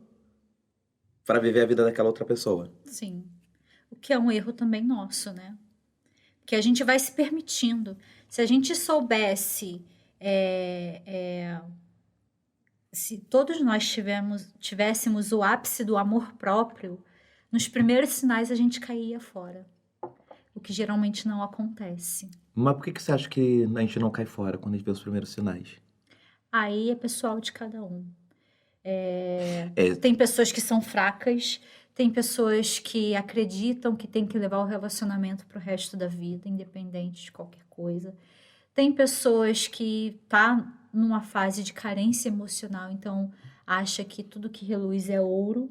para viver a vida daquela outra pessoa. Sim. O que é um erro também nosso, né? Que a gente vai se permitindo. Se a gente soubesse... se todos nós tivéssemos o ápice do amor próprio, nos primeiros sinais a gente caía fora. O que geralmente não acontece. Mas por que você acha que a gente não cai fora quando a gente vê os primeiros sinais? Aí é pessoal de cada um. Tem pessoas que são fracas, tem pessoas que acreditam que tem que levar o relacionamento pro resto da vida, independente de qualquer coisa. Tem pessoas que tá numa fase de carência emocional, então acha que tudo que reluz é ouro.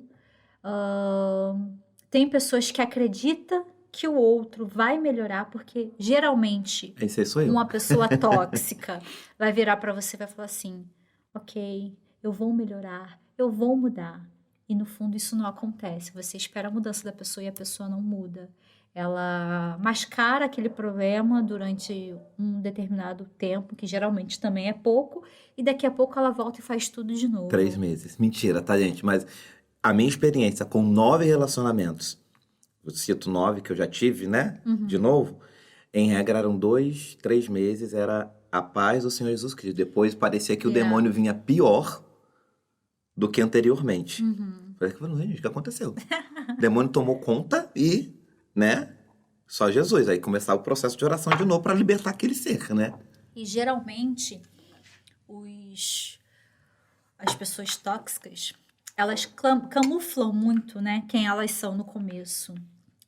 Tem pessoas que acreditam que o outro vai melhorar, porque geralmente Esse aí sou eu. uma pessoa tóxica vai virar para você e vai falar assim: ok, eu vou melhorar, eu vou mudar. E no fundo isso não acontece. Você espera a mudança da pessoa e a pessoa não muda. Ela mascara aquele problema durante um determinado tempo, que geralmente também é pouco, e daqui a pouco ela volta e faz tudo de novo. 3 meses. Mentira, tá, gente? Mas a minha experiência com 9 relacionamentos, eu cito 9 que eu já tive, né? De novo, em regra eram 2, 3 meses, era a paz do Senhor Jesus Cristo. Depois parecia que o demônio vinha pior do que anteriormente. Falei, gente, o que aconteceu? O demônio tomou conta e, né? Só Jesus. Aí começava o processo de oração de novo para libertar aquele ser, né? E geralmente as pessoas tóxicas, elas camuflam muito, né, quem elas são no começo.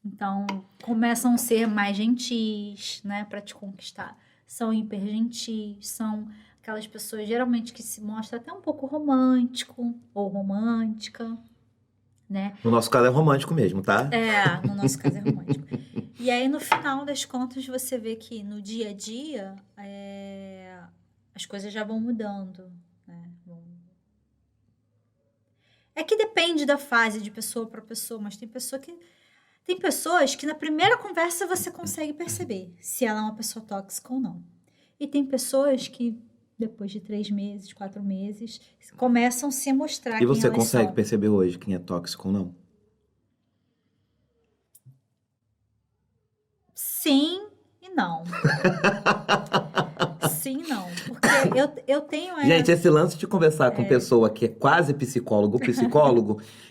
Então, começam a ser mais gentis, né, para te conquistar. São hiper gentis, são aquelas pessoas geralmente que se mostram até um pouco romântico ou romântica, né? No nosso caso é romântico mesmo, tá? No nosso caso é romântico. E aí, no final das contas, você vê que no dia a dia, as coisas já vão mudando, né? É que depende da fase de pessoa para pessoa, mas tem pessoas que na primeira conversa você consegue perceber se ela é uma pessoa tóxica ou não. E tem pessoas que depois de 3 meses, 4 meses, começam a se mostrar E quem você elas consegue são. perceber hoje quem é tóxico ou não? Sim e não. Sim e não. Porque eu tenho... Gente, esse lance de conversar com pessoa que é quase psicólogo,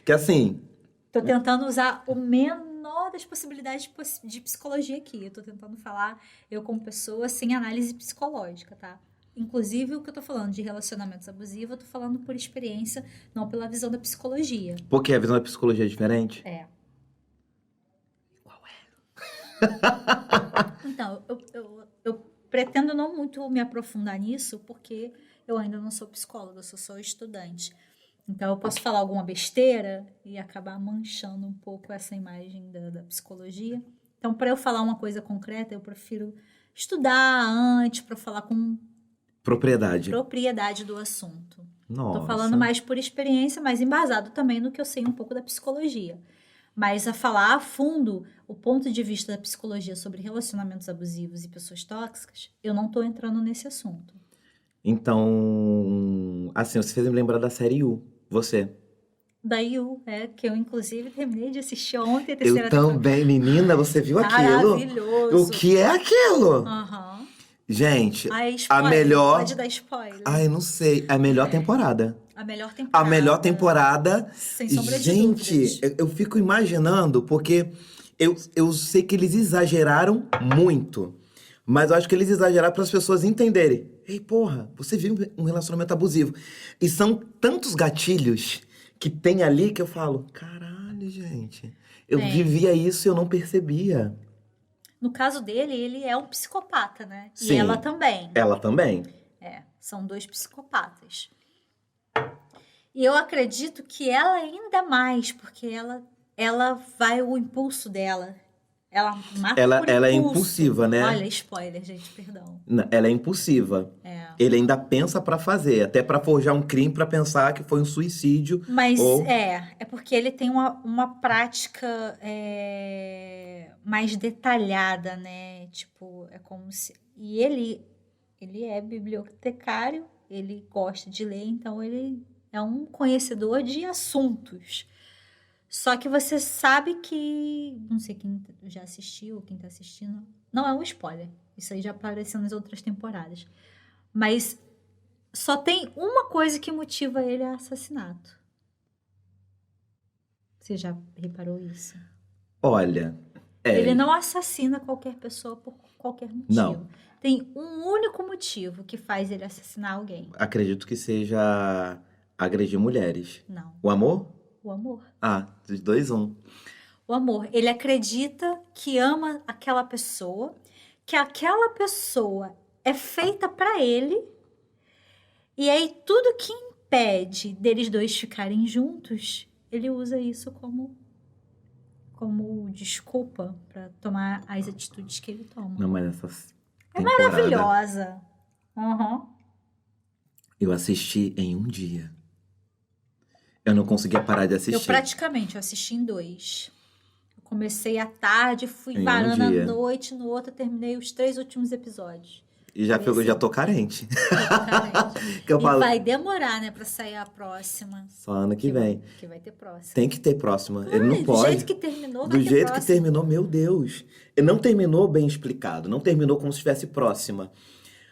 que assim... Tô tentando usar o menor das possibilidades de psicologia aqui. Eu tô tentando falar eu como pessoa sem análise psicológica, tá? Inclusive, o que eu tô falando de relacionamentos abusivos, eu tô falando por experiência, não pela visão da psicologia. Porque a visão da psicologia é diferente? Qual é? Então, eu pretendo não muito me aprofundar nisso, porque eu ainda não sou psicóloga, eu sou só estudante. Então, eu posso falar alguma besteira e acabar manchando um pouco essa imagem da psicologia. Então, para eu falar uma coisa concreta, eu prefiro estudar antes, para falar com propriedade do assunto. Nossa. Tô falando mais por experiência, mas embasado também no que eu sei um pouco da psicologia. Mas a falar a fundo o ponto de vista da psicologia sobre relacionamentos abusivos e pessoas tóxicas, eu não tô entrando nesse assunto. Então, assim, você fez me lembrar da série You. Você? Da You, que eu inclusive terminei de assistir ontem a terceira temporada. Eu também, menina, você viu aquilo? Maravilhoso. O que é aquilo? Aham. Gente, Spoiler, a melhor... Pode dar spoiler. Ai, não sei. A melhor temporada. A melhor temporada. A melhor temporada. Sem sombra de Gente, dúvidas. eu fico imaginando, porque eu sei que eles exageraram muito. Mas eu acho que eles exageraram para as pessoas entenderem. Ei, porra, você viu um relacionamento abusivo. E são tantos gatilhos que tem ali que eu falo, caralho, gente. Eu vivia isso e eu não percebia. No caso dele, ele é um psicopata, né? Sim, e ela também. Ela também. São 2 psicopatas. E eu acredito que ela ainda mais, porque ela vai o impulso dela. Ela mata por impulso. Ela é impulsiva, né? Olha, spoiler, gente, perdão. Ela é impulsiva. Ele ainda pensa pra fazer, até pra forjar um crime pra pensar que foi um suicídio. Mas é porque ele tem uma prática mais detalhada, né? Tipo, é como se... E ele é bibliotecário, ele gosta de ler, então ele é um conhecedor de assuntos. Só que você sabe que... Não sei quem já assistiu, quem tá assistindo. Não é um spoiler. Isso aí já apareceu nas outras temporadas. Mas só tem uma coisa que motiva ele a assassinato. Você já reparou isso? Olha... Ele não assassina qualquer pessoa por qualquer motivo. Não. Tem um único motivo que faz ele assassinar alguém. Acredito que seja agredir mulheres. Não. O amor? O amor. Dos 2, 1. O amor. Ele acredita que ama aquela pessoa, que aquela pessoa é feita para ele, e aí tudo que impede deles 2 ficarem juntos, ele usa isso como desculpa para tomar as atitudes que ele toma. Não, mas essa É maravilhosa. Uhum. Eu assisti em um dia. Eu não conseguia parar de assistir. Eu assisti em 2. Eu comecei à tarde, fui Em um varando à dia. noite, no outro eu terminei os 3 últimos episódios. E já tô carente. Praticamente. Que eu E falo, vai demorar, né, pra sair a próxima. só ano que vem. Que vai ter próxima. Tem que ter próxima. Ele Ai, não pode. Do jeito que terminou, vai Do ter jeito que próxima. terminou, meu Deus. Ele não terminou bem explicado. Não terminou como se tivesse próxima.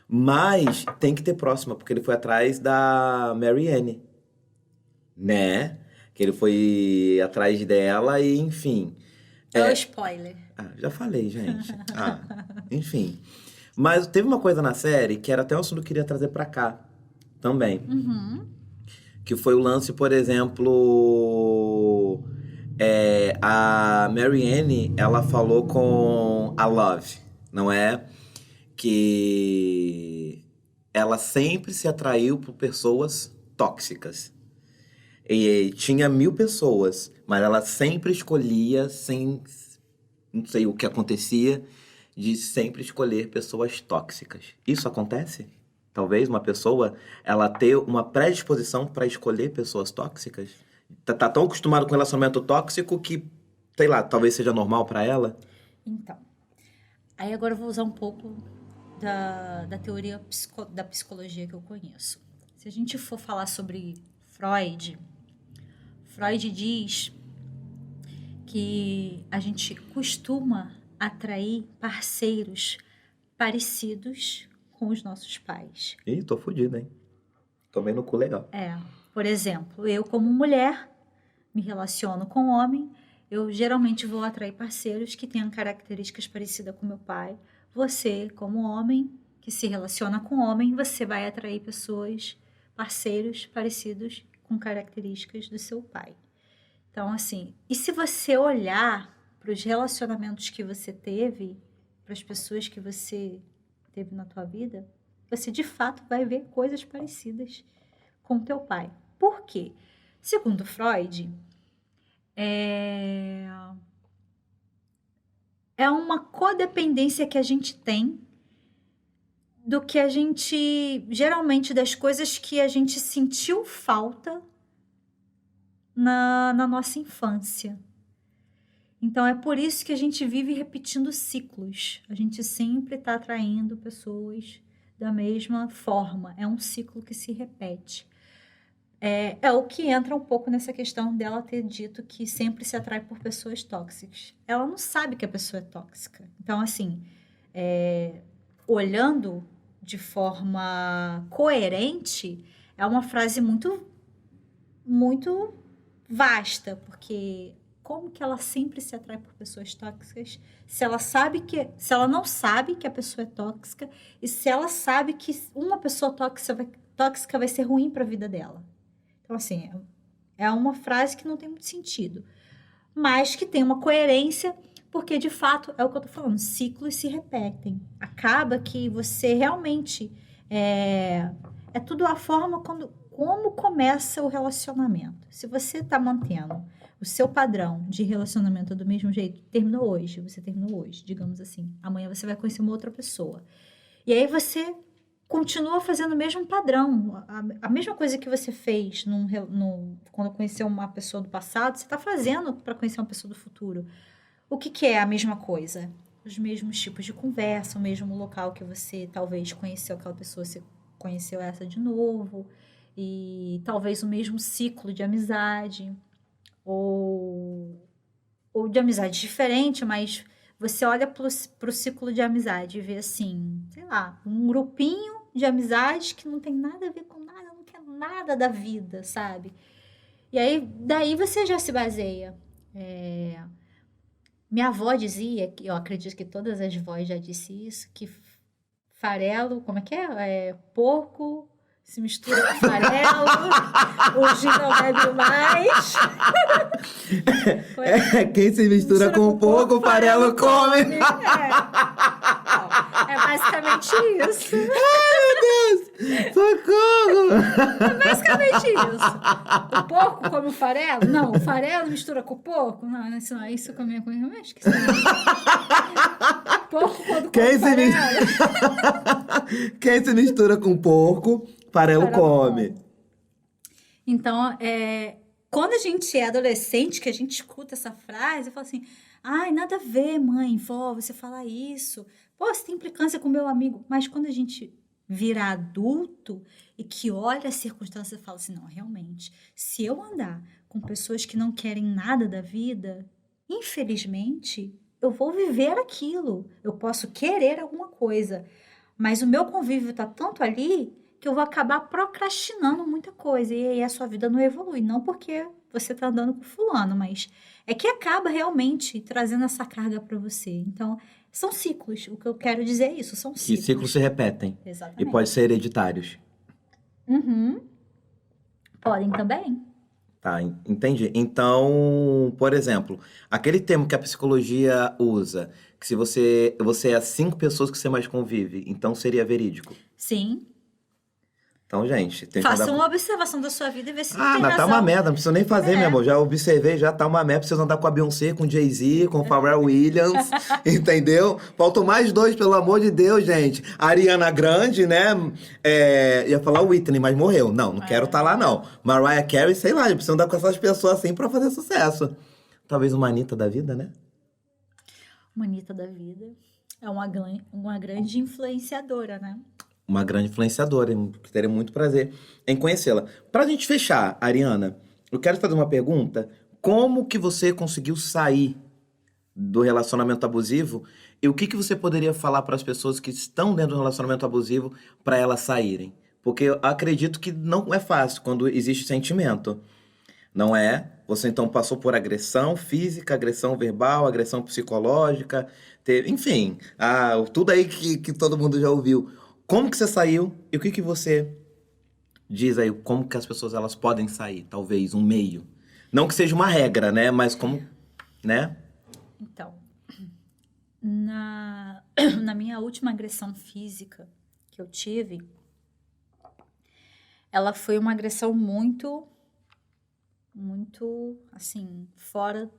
Mas tem que ter próxima, porque ele foi atrás da Marianne. Né? Que ele foi atrás dela e, enfim. É o spoiler. Já falei, gente. Enfim. Mas teve uma coisa na série que era até um assunto que eu queria trazer pra cá também. Uhum. Que foi o lance, por exemplo... a Marianne, ela falou com a Love, não é? Que ela sempre se atraiu por pessoas tóxicas. E tinha 1000 pessoas, mas ela sempre escolhia, sem... Não sei o que acontecia, de sempre escolher pessoas tóxicas. Isso acontece? Talvez uma pessoa, ela ter uma predisposição para escolher pessoas tóxicas? Tá tão acostumado com relacionamento tóxico que, sei lá, talvez seja normal para ela? Então, aí agora eu vou usar um pouco da teoria da psicologia que eu conheço. Se a gente for falar sobre Freud diz que a gente costuma atrair parceiros parecidos com os nossos pais. Ih, tô fodido, hein? Tomei no cu legal. Por exemplo, eu como mulher me relaciono com homem, eu geralmente vou atrair parceiros que tenham características parecidas com meu pai. Você, como homem que se relaciona com homem, você vai atrair parceiros parecidos com características do seu pai. Então, assim, e se você olhar para os relacionamentos que você teve, para as pessoas que você teve na tua vida, você de fato vai ver coisas parecidas com teu pai. Por quê? Segundo Freud, é uma codependência que a gente tem do que a gente, geralmente, das coisas que a gente sentiu falta na nossa infância. Então, é por isso que a gente vive repetindo ciclos. A gente sempre está atraindo pessoas da mesma forma. É um ciclo que se repete. É o que entra um pouco nessa questão dela ter dito que sempre se atrai por pessoas tóxicas. Ela não sabe que a pessoa é tóxica. Então, assim, olhando de forma coerente, é uma frase muito, muito vasta, porque como que ela sempre se atrai por pessoas tóxicas se ela não sabe que a pessoa é tóxica e se ela sabe que uma pessoa tóxica vai ser ruim para a vida dela. Então, assim, é uma frase que não tem muito sentido, mas que tem uma coerência, porque, de fato, é o que eu tô falando, ciclos se repetem. Acaba que você realmente... É tudo a forma como começa o relacionamento. Se você tá mantendo o seu padrão de relacionamento do mesmo jeito, você terminou hoje, digamos assim. Amanhã você vai conhecer uma outra pessoa. E aí você continua fazendo o mesmo padrão. A mesma coisa que você fez quando conheceu uma pessoa do passado, você está fazendo para conhecer uma pessoa do futuro. O que é a mesma coisa? Os mesmos tipos de conversa, o mesmo local que você talvez conheceu aquela pessoa, você conheceu essa de novo, e talvez o mesmo ciclo de amizade, ou de amizade diferente, mas você olha para o ciclo de amizade e vê assim, sei lá, um grupinho de amizade que não tem nada a ver com nada, não quer nada da vida, sabe? E aí, daí você já se baseia. Minha avó dizia, que eu acredito que todas as vós já disse isso, que farelo, como é que é? Porco se mistura com farelo, hoje não bebe mais. Quem se mistura com pouco, o farelo come. É basicamente isso. Ai, meu Deus! Socorro! É basicamente isso. O porco come o farelo? Não, o farelo mistura com o porco? Não, isso com a minha coisa, mas que porco quando come farelo. Quem se mistura com porco, farelo come. Então, quando a gente é adolescente, que a gente escuta essa frase, eu falo assim, ai, nada a ver, mãe, vó, você falar isso. Pô, você tem implicância com meu amigo. Mas quando a gente vira adulto e que olha as circunstâncias e fala assim, não, realmente, se eu andar com pessoas que não querem nada da vida, infelizmente, eu vou viver aquilo. Eu posso querer alguma coisa, mas o meu convívio tá tanto ali que eu vou acabar procrastinando muita coisa e aí a sua vida não evolui. Não porque você tá andando com fulano, mas é que acaba realmente trazendo essa carga para você. Então, são ciclos. O que eu quero dizer é isso, são Que ciclos. ciclos se repetem. E Exatamente. pode ser hereditários. Uhum. Podem também. Tá, entendi. Então, por exemplo, aquele termo que a psicologia usa, que se você é 5 pessoas que você mais convive, então seria verídico. Sim. Então, gente, tem que Faça andar uma observação da sua vida e ver se não Ah, tem mas tá razão. uma merda, não precisa nem fazer, É. meu amor. Já observei, já tá uma merda. Precisa andar com a Beyoncé, com o Jay-Z, com o Pharrell Williams, entendeu? Faltam mais 2, pelo amor de Deus, gente. A Ariana Grande, né? Ia falar Whitney, mas morreu. Não quero tá lá, não. Mariah Carey, sei lá, precisa andar com essas pessoas assim pra fazer sucesso. Talvez uma Anitta da vida, né? Uma Anitta da vida é uma grande influenciadora, né? Uma grande influenciadora, que teria muito prazer em conhecê-la. Pra gente fechar, Ariana, eu quero fazer uma pergunta. Como que você conseguiu sair do relacionamento abusivo? E o que você poderia falar para as pessoas que estão dentro do relacionamento abusivo para elas saírem? Porque eu acredito que não é fácil quando existe sentimento. Não é? Você então passou por agressão física, agressão verbal, agressão psicológica, enfim, tudo aí que todo mundo já ouviu. Como que você saiu e o que você diz aí? Como que as pessoas elas podem sair? Talvez um meio. Não que seja uma regra, né? Mas como, né? Então, na minha última agressão física que eu tive, ela foi uma agressão muito, assim, fora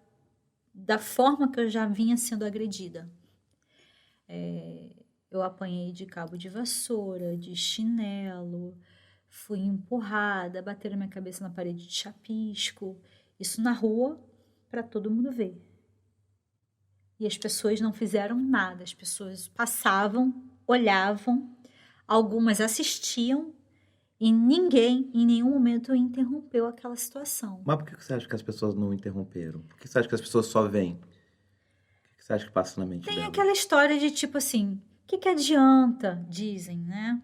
da forma que eu já vinha sendo agredida. Eu apanhei de cabo de vassoura, de chinelo, fui empurrada, bateram minha cabeça na parede de chapisco. Isso na rua, para todo mundo ver. E as pessoas não fizeram nada. As pessoas passavam, olhavam, algumas assistiam e ninguém, em nenhum momento, interrompeu aquela situação. Mas por que você acha que as pessoas não interromperam? Por que você acha que as pessoas só veem? O que você acha que passa na mente Tem dela? aquela história de tipo assim, o que adianta, dizem, né?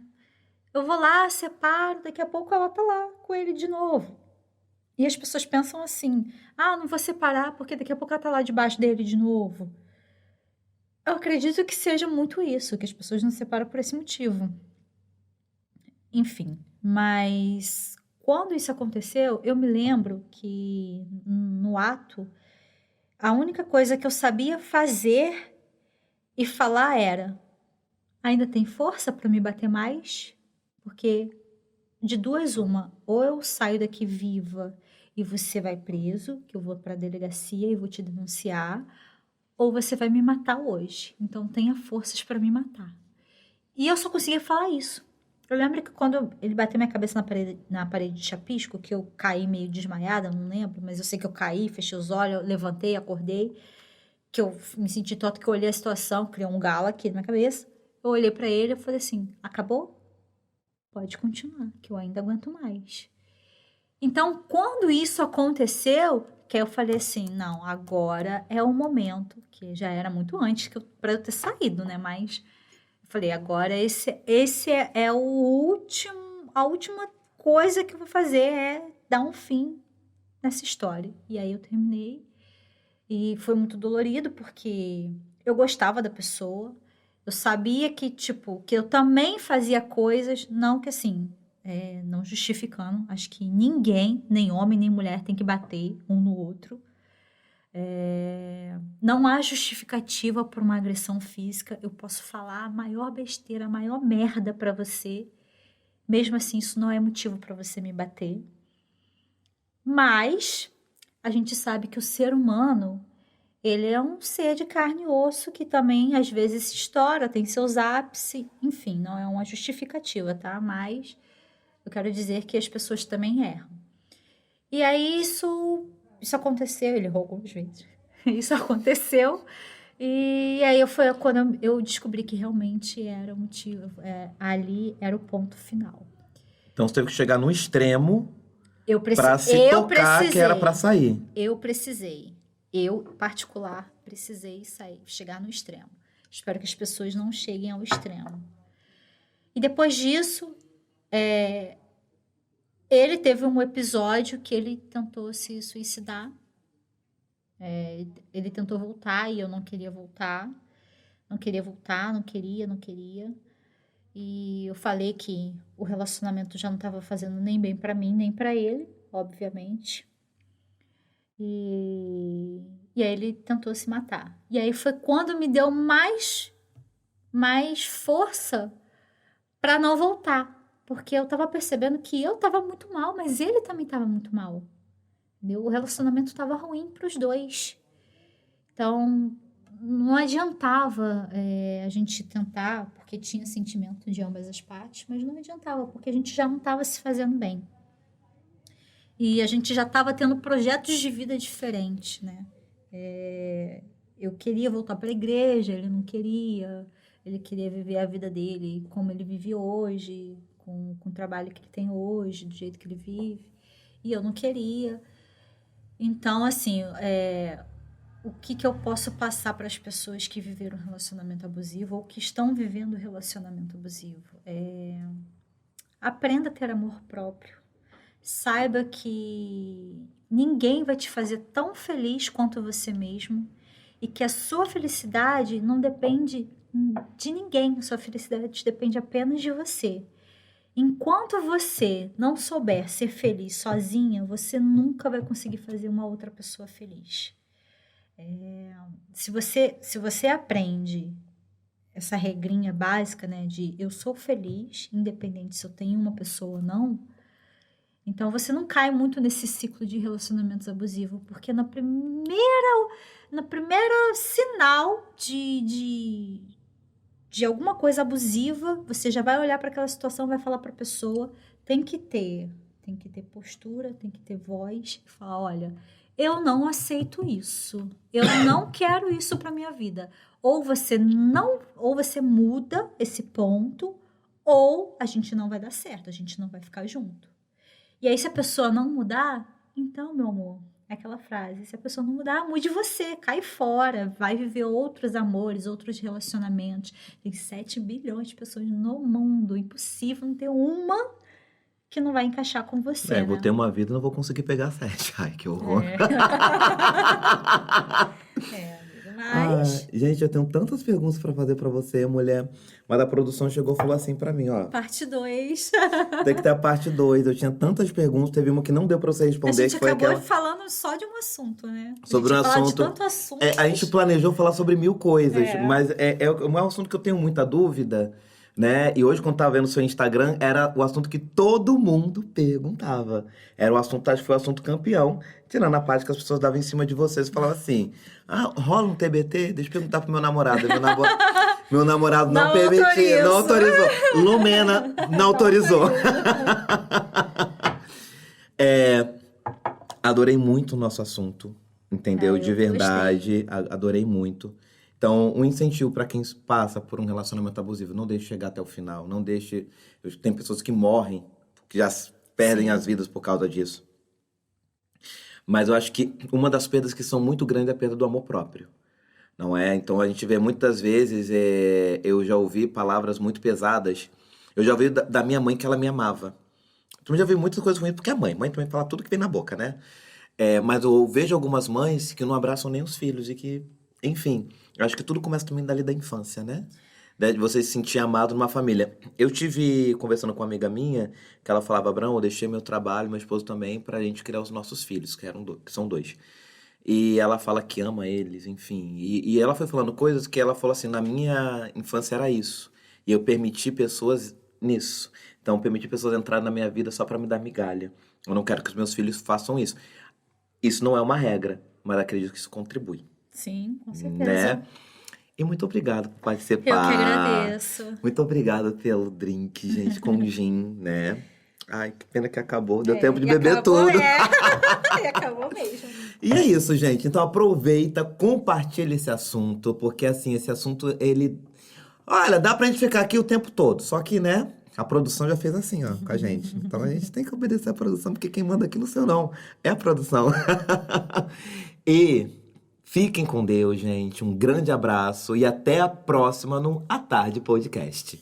Eu vou lá, separo, daqui a pouco ela tá lá com ele de novo. E as pessoas pensam assim, não vou separar porque daqui a pouco ela tá lá debaixo dele de novo. Eu acredito que seja muito isso, que as pessoas não se separam por esse motivo. Enfim, mas quando isso aconteceu, eu me lembro que no ato, a única coisa que eu sabia fazer e falar era: ainda tem força para me bater mais? Porque de duas uma, ou eu saio daqui viva e você vai preso, que eu vou para a delegacia e vou te denunciar, ou você vai me matar hoje. Então tenha forças para me matar. E eu só conseguia falar isso. Eu lembro que quando ele bateu minha cabeça na parede de chapisco, que eu caí meio desmaiada, não lembro, mas eu sei que eu caí, fechei os olhos, levantei, acordei, que eu me senti tonta, que eu olhei a situação, criou um galo aqui na minha cabeça. Eu olhei pra ele e falei assim: acabou? Pode continuar, que eu ainda aguento mais. Então, quando isso aconteceu, que eu falei assim: não, agora é o momento, que já era muito antes para eu ter saído, né? Mas eu falei: agora esse é o último, a última coisa que eu vou fazer é dar um fim nessa história. E aí eu terminei. E foi muito dolorido, porque eu gostava da pessoa. Eu sabia que, tipo, que eu também fazia coisas, não que assim, não justificando. Acho que ninguém, nem homem, nem mulher, tem que bater um no outro. Não há justificativa por uma agressão física. Eu posso falar a maior besteira, a maior merda pra você. Mesmo assim, isso não é motivo pra você me bater. Mas a gente sabe que o ser humano, ele é um ser de carne e osso que também às vezes se estoura, tem seus ápices, enfim, não é uma justificativa, tá? Mas eu quero dizer que as pessoas também erram. E aí isso aconteceu, ele errou algumas vezes. Isso aconteceu. E aí foi quando eu descobri que realmente era o motivo, ali era o ponto final. Então você teve que chegar no extremo Eu pra se tocar que era pra sair. Eu precisei. Eu, particular, precisei sair, chegar no extremo. Espero que as pessoas não cheguem ao extremo. E depois disso, ele teve um episódio que ele tentou se suicidar. Ele tentou voltar e eu não queria voltar. Não queria. E eu falei que o relacionamento já não estava fazendo nem bem para mim, nem para ele, obviamente. E aí ele tentou se matar. E aí foi quando me deu mais força para não voltar. Porque eu tava percebendo que eu tava muito mal, mas ele também tava muito mal. Entendeu? O relacionamento tava ruim pros dois. Então, não adiantava a gente tentar, porque tinha sentimento de ambas as partes, mas não adiantava, porque a gente já não estava se fazendo bem. E a gente já estava tendo projetos de vida diferentes, né? Eu queria voltar para a igreja, ele não queria. Ele queria viver a vida dele como ele vive hoje, com o trabalho que ele tem hoje, do jeito que ele vive. E eu não queria. Então, assim, o que eu posso passar para as pessoas que viveram um relacionamento abusivo ou que estão vivendo um relacionamento abusivo? Aprenda a ter amor próprio. Saiba que ninguém vai te fazer tão feliz quanto você mesmo e que a sua felicidade não depende de ninguém. A sua felicidade depende apenas de você. Enquanto você não souber ser feliz sozinha, você nunca vai conseguir fazer uma outra pessoa feliz. Se você aprende essa regrinha básica, né, de eu sou feliz, independente se eu tenho uma pessoa ou não, então você não cai muito nesse ciclo de relacionamentos abusivos, porque na primeira sinal de alguma coisa abusiva, você já vai olhar para aquela situação, vai falar para a pessoa, tem que ter postura, tem que ter voz, e falar, olha, eu não aceito isso, eu não quero isso para minha vida. Ou você muda esse ponto, ou a gente não vai dar certo, a gente não vai ficar junto. E aí, se a pessoa não mudar, então, meu amor, é aquela frase, se a pessoa não mudar, mude você, cai fora, vai viver outros amores, outros relacionamentos. Tem 7 bilhões de pessoas no mundo, impossível não ter uma que não vai encaixar com você, né? Vou ter uma vida e não vou conseguir pegar 7. Ai, que horror. Mas... gente, eu tenho tantas perguntas pra fazer pra você, mulher. Mas a produção chegou e falou assim pra mim, ó. Parte 2. Tem que ter a parte 2. Eu tinha tantas perguntas, teve uma que não deu pra você responder. A gente que foi acabou falando só de um assunto, né? Sobre um assunto. De tanto assunto. A gente planejou falar sobre 1000 coisas, mas é um assunto que eu tenho muita dúvida, né? E hoje, quando tava vendo o seu Instagram, era o assunto que todo mundo perguntava. Era o assunto, acho que foi o assunto campeão, tirando a parte que as pessoas davam em cima de vocês e falavam assim: rola um TBT? Deixa eu perguntar pro meu namorado. Meu namorado não permitiu, não autorizou. Lumena não autorizou. Adorei muito o nosso assuno, entendeu? De verdade, adorei muito. Então, um incentivo para quem passa por um relacionamento abusivo, não deixe chegar até o final, não deixe... Tem pessoas que morrem, que já perdem as vidas por causa disso. Mas eu acho que uma das perdas que são muito grandes é a perda do amor próprio, não é? Então, a gente vê muitas vezes, eu já ouvi palavras muito pesadas, eu já ouvi da minha mãe que ela me amava. Eu já vi muitas coisas ruins, porque é mãe também fala tudo que vem na boca, né? Mas eu vejo algumas mães que não abraçam nem os filhos e que, enfim, eu acho que tudo começa também dali da infância, né? De você se sentir amado numa família. Eu tive conversando com uma amiga minha, que ela falava, Abraão, eu deixei meu trabalho, meu esposo também, pra gente criar os nossos filhos, que são 2. E ela fala que ama eles, enfim. E ela foi falando coisas que ela falou assim, na minha infância era isso. E eu permiti pessoas nisso. Então, permiti pessoas entrarem na minha vida só pra me dar migalha. Eu não quero que os meus filhos façam isso. Isso não é uma regra, mas acredito que isso contribui. Sim, com certeza. Né? E muito obrigado por participar. Eu que agradeço. Muito obrigado pelo drink, gente, com gin, né? Ai, que pena que acabou. Deu É, tempo de e beber acabou, tudo. E acabou mesmo. E é isso, gente. Então aproveita, compartilha esse assunto, porque assim, esse assunto, ele. Olha, dá pra gente ficar aqui o tempo todo. Só que, né, a produção já fez assim, ó, com a gente. Então a gente tem que obedecer a produção, porque quem manda aqui no seu não é a produção. E fiquem com Deus, gente. Um grande abraço e até a próxima no A Tarde Podcast.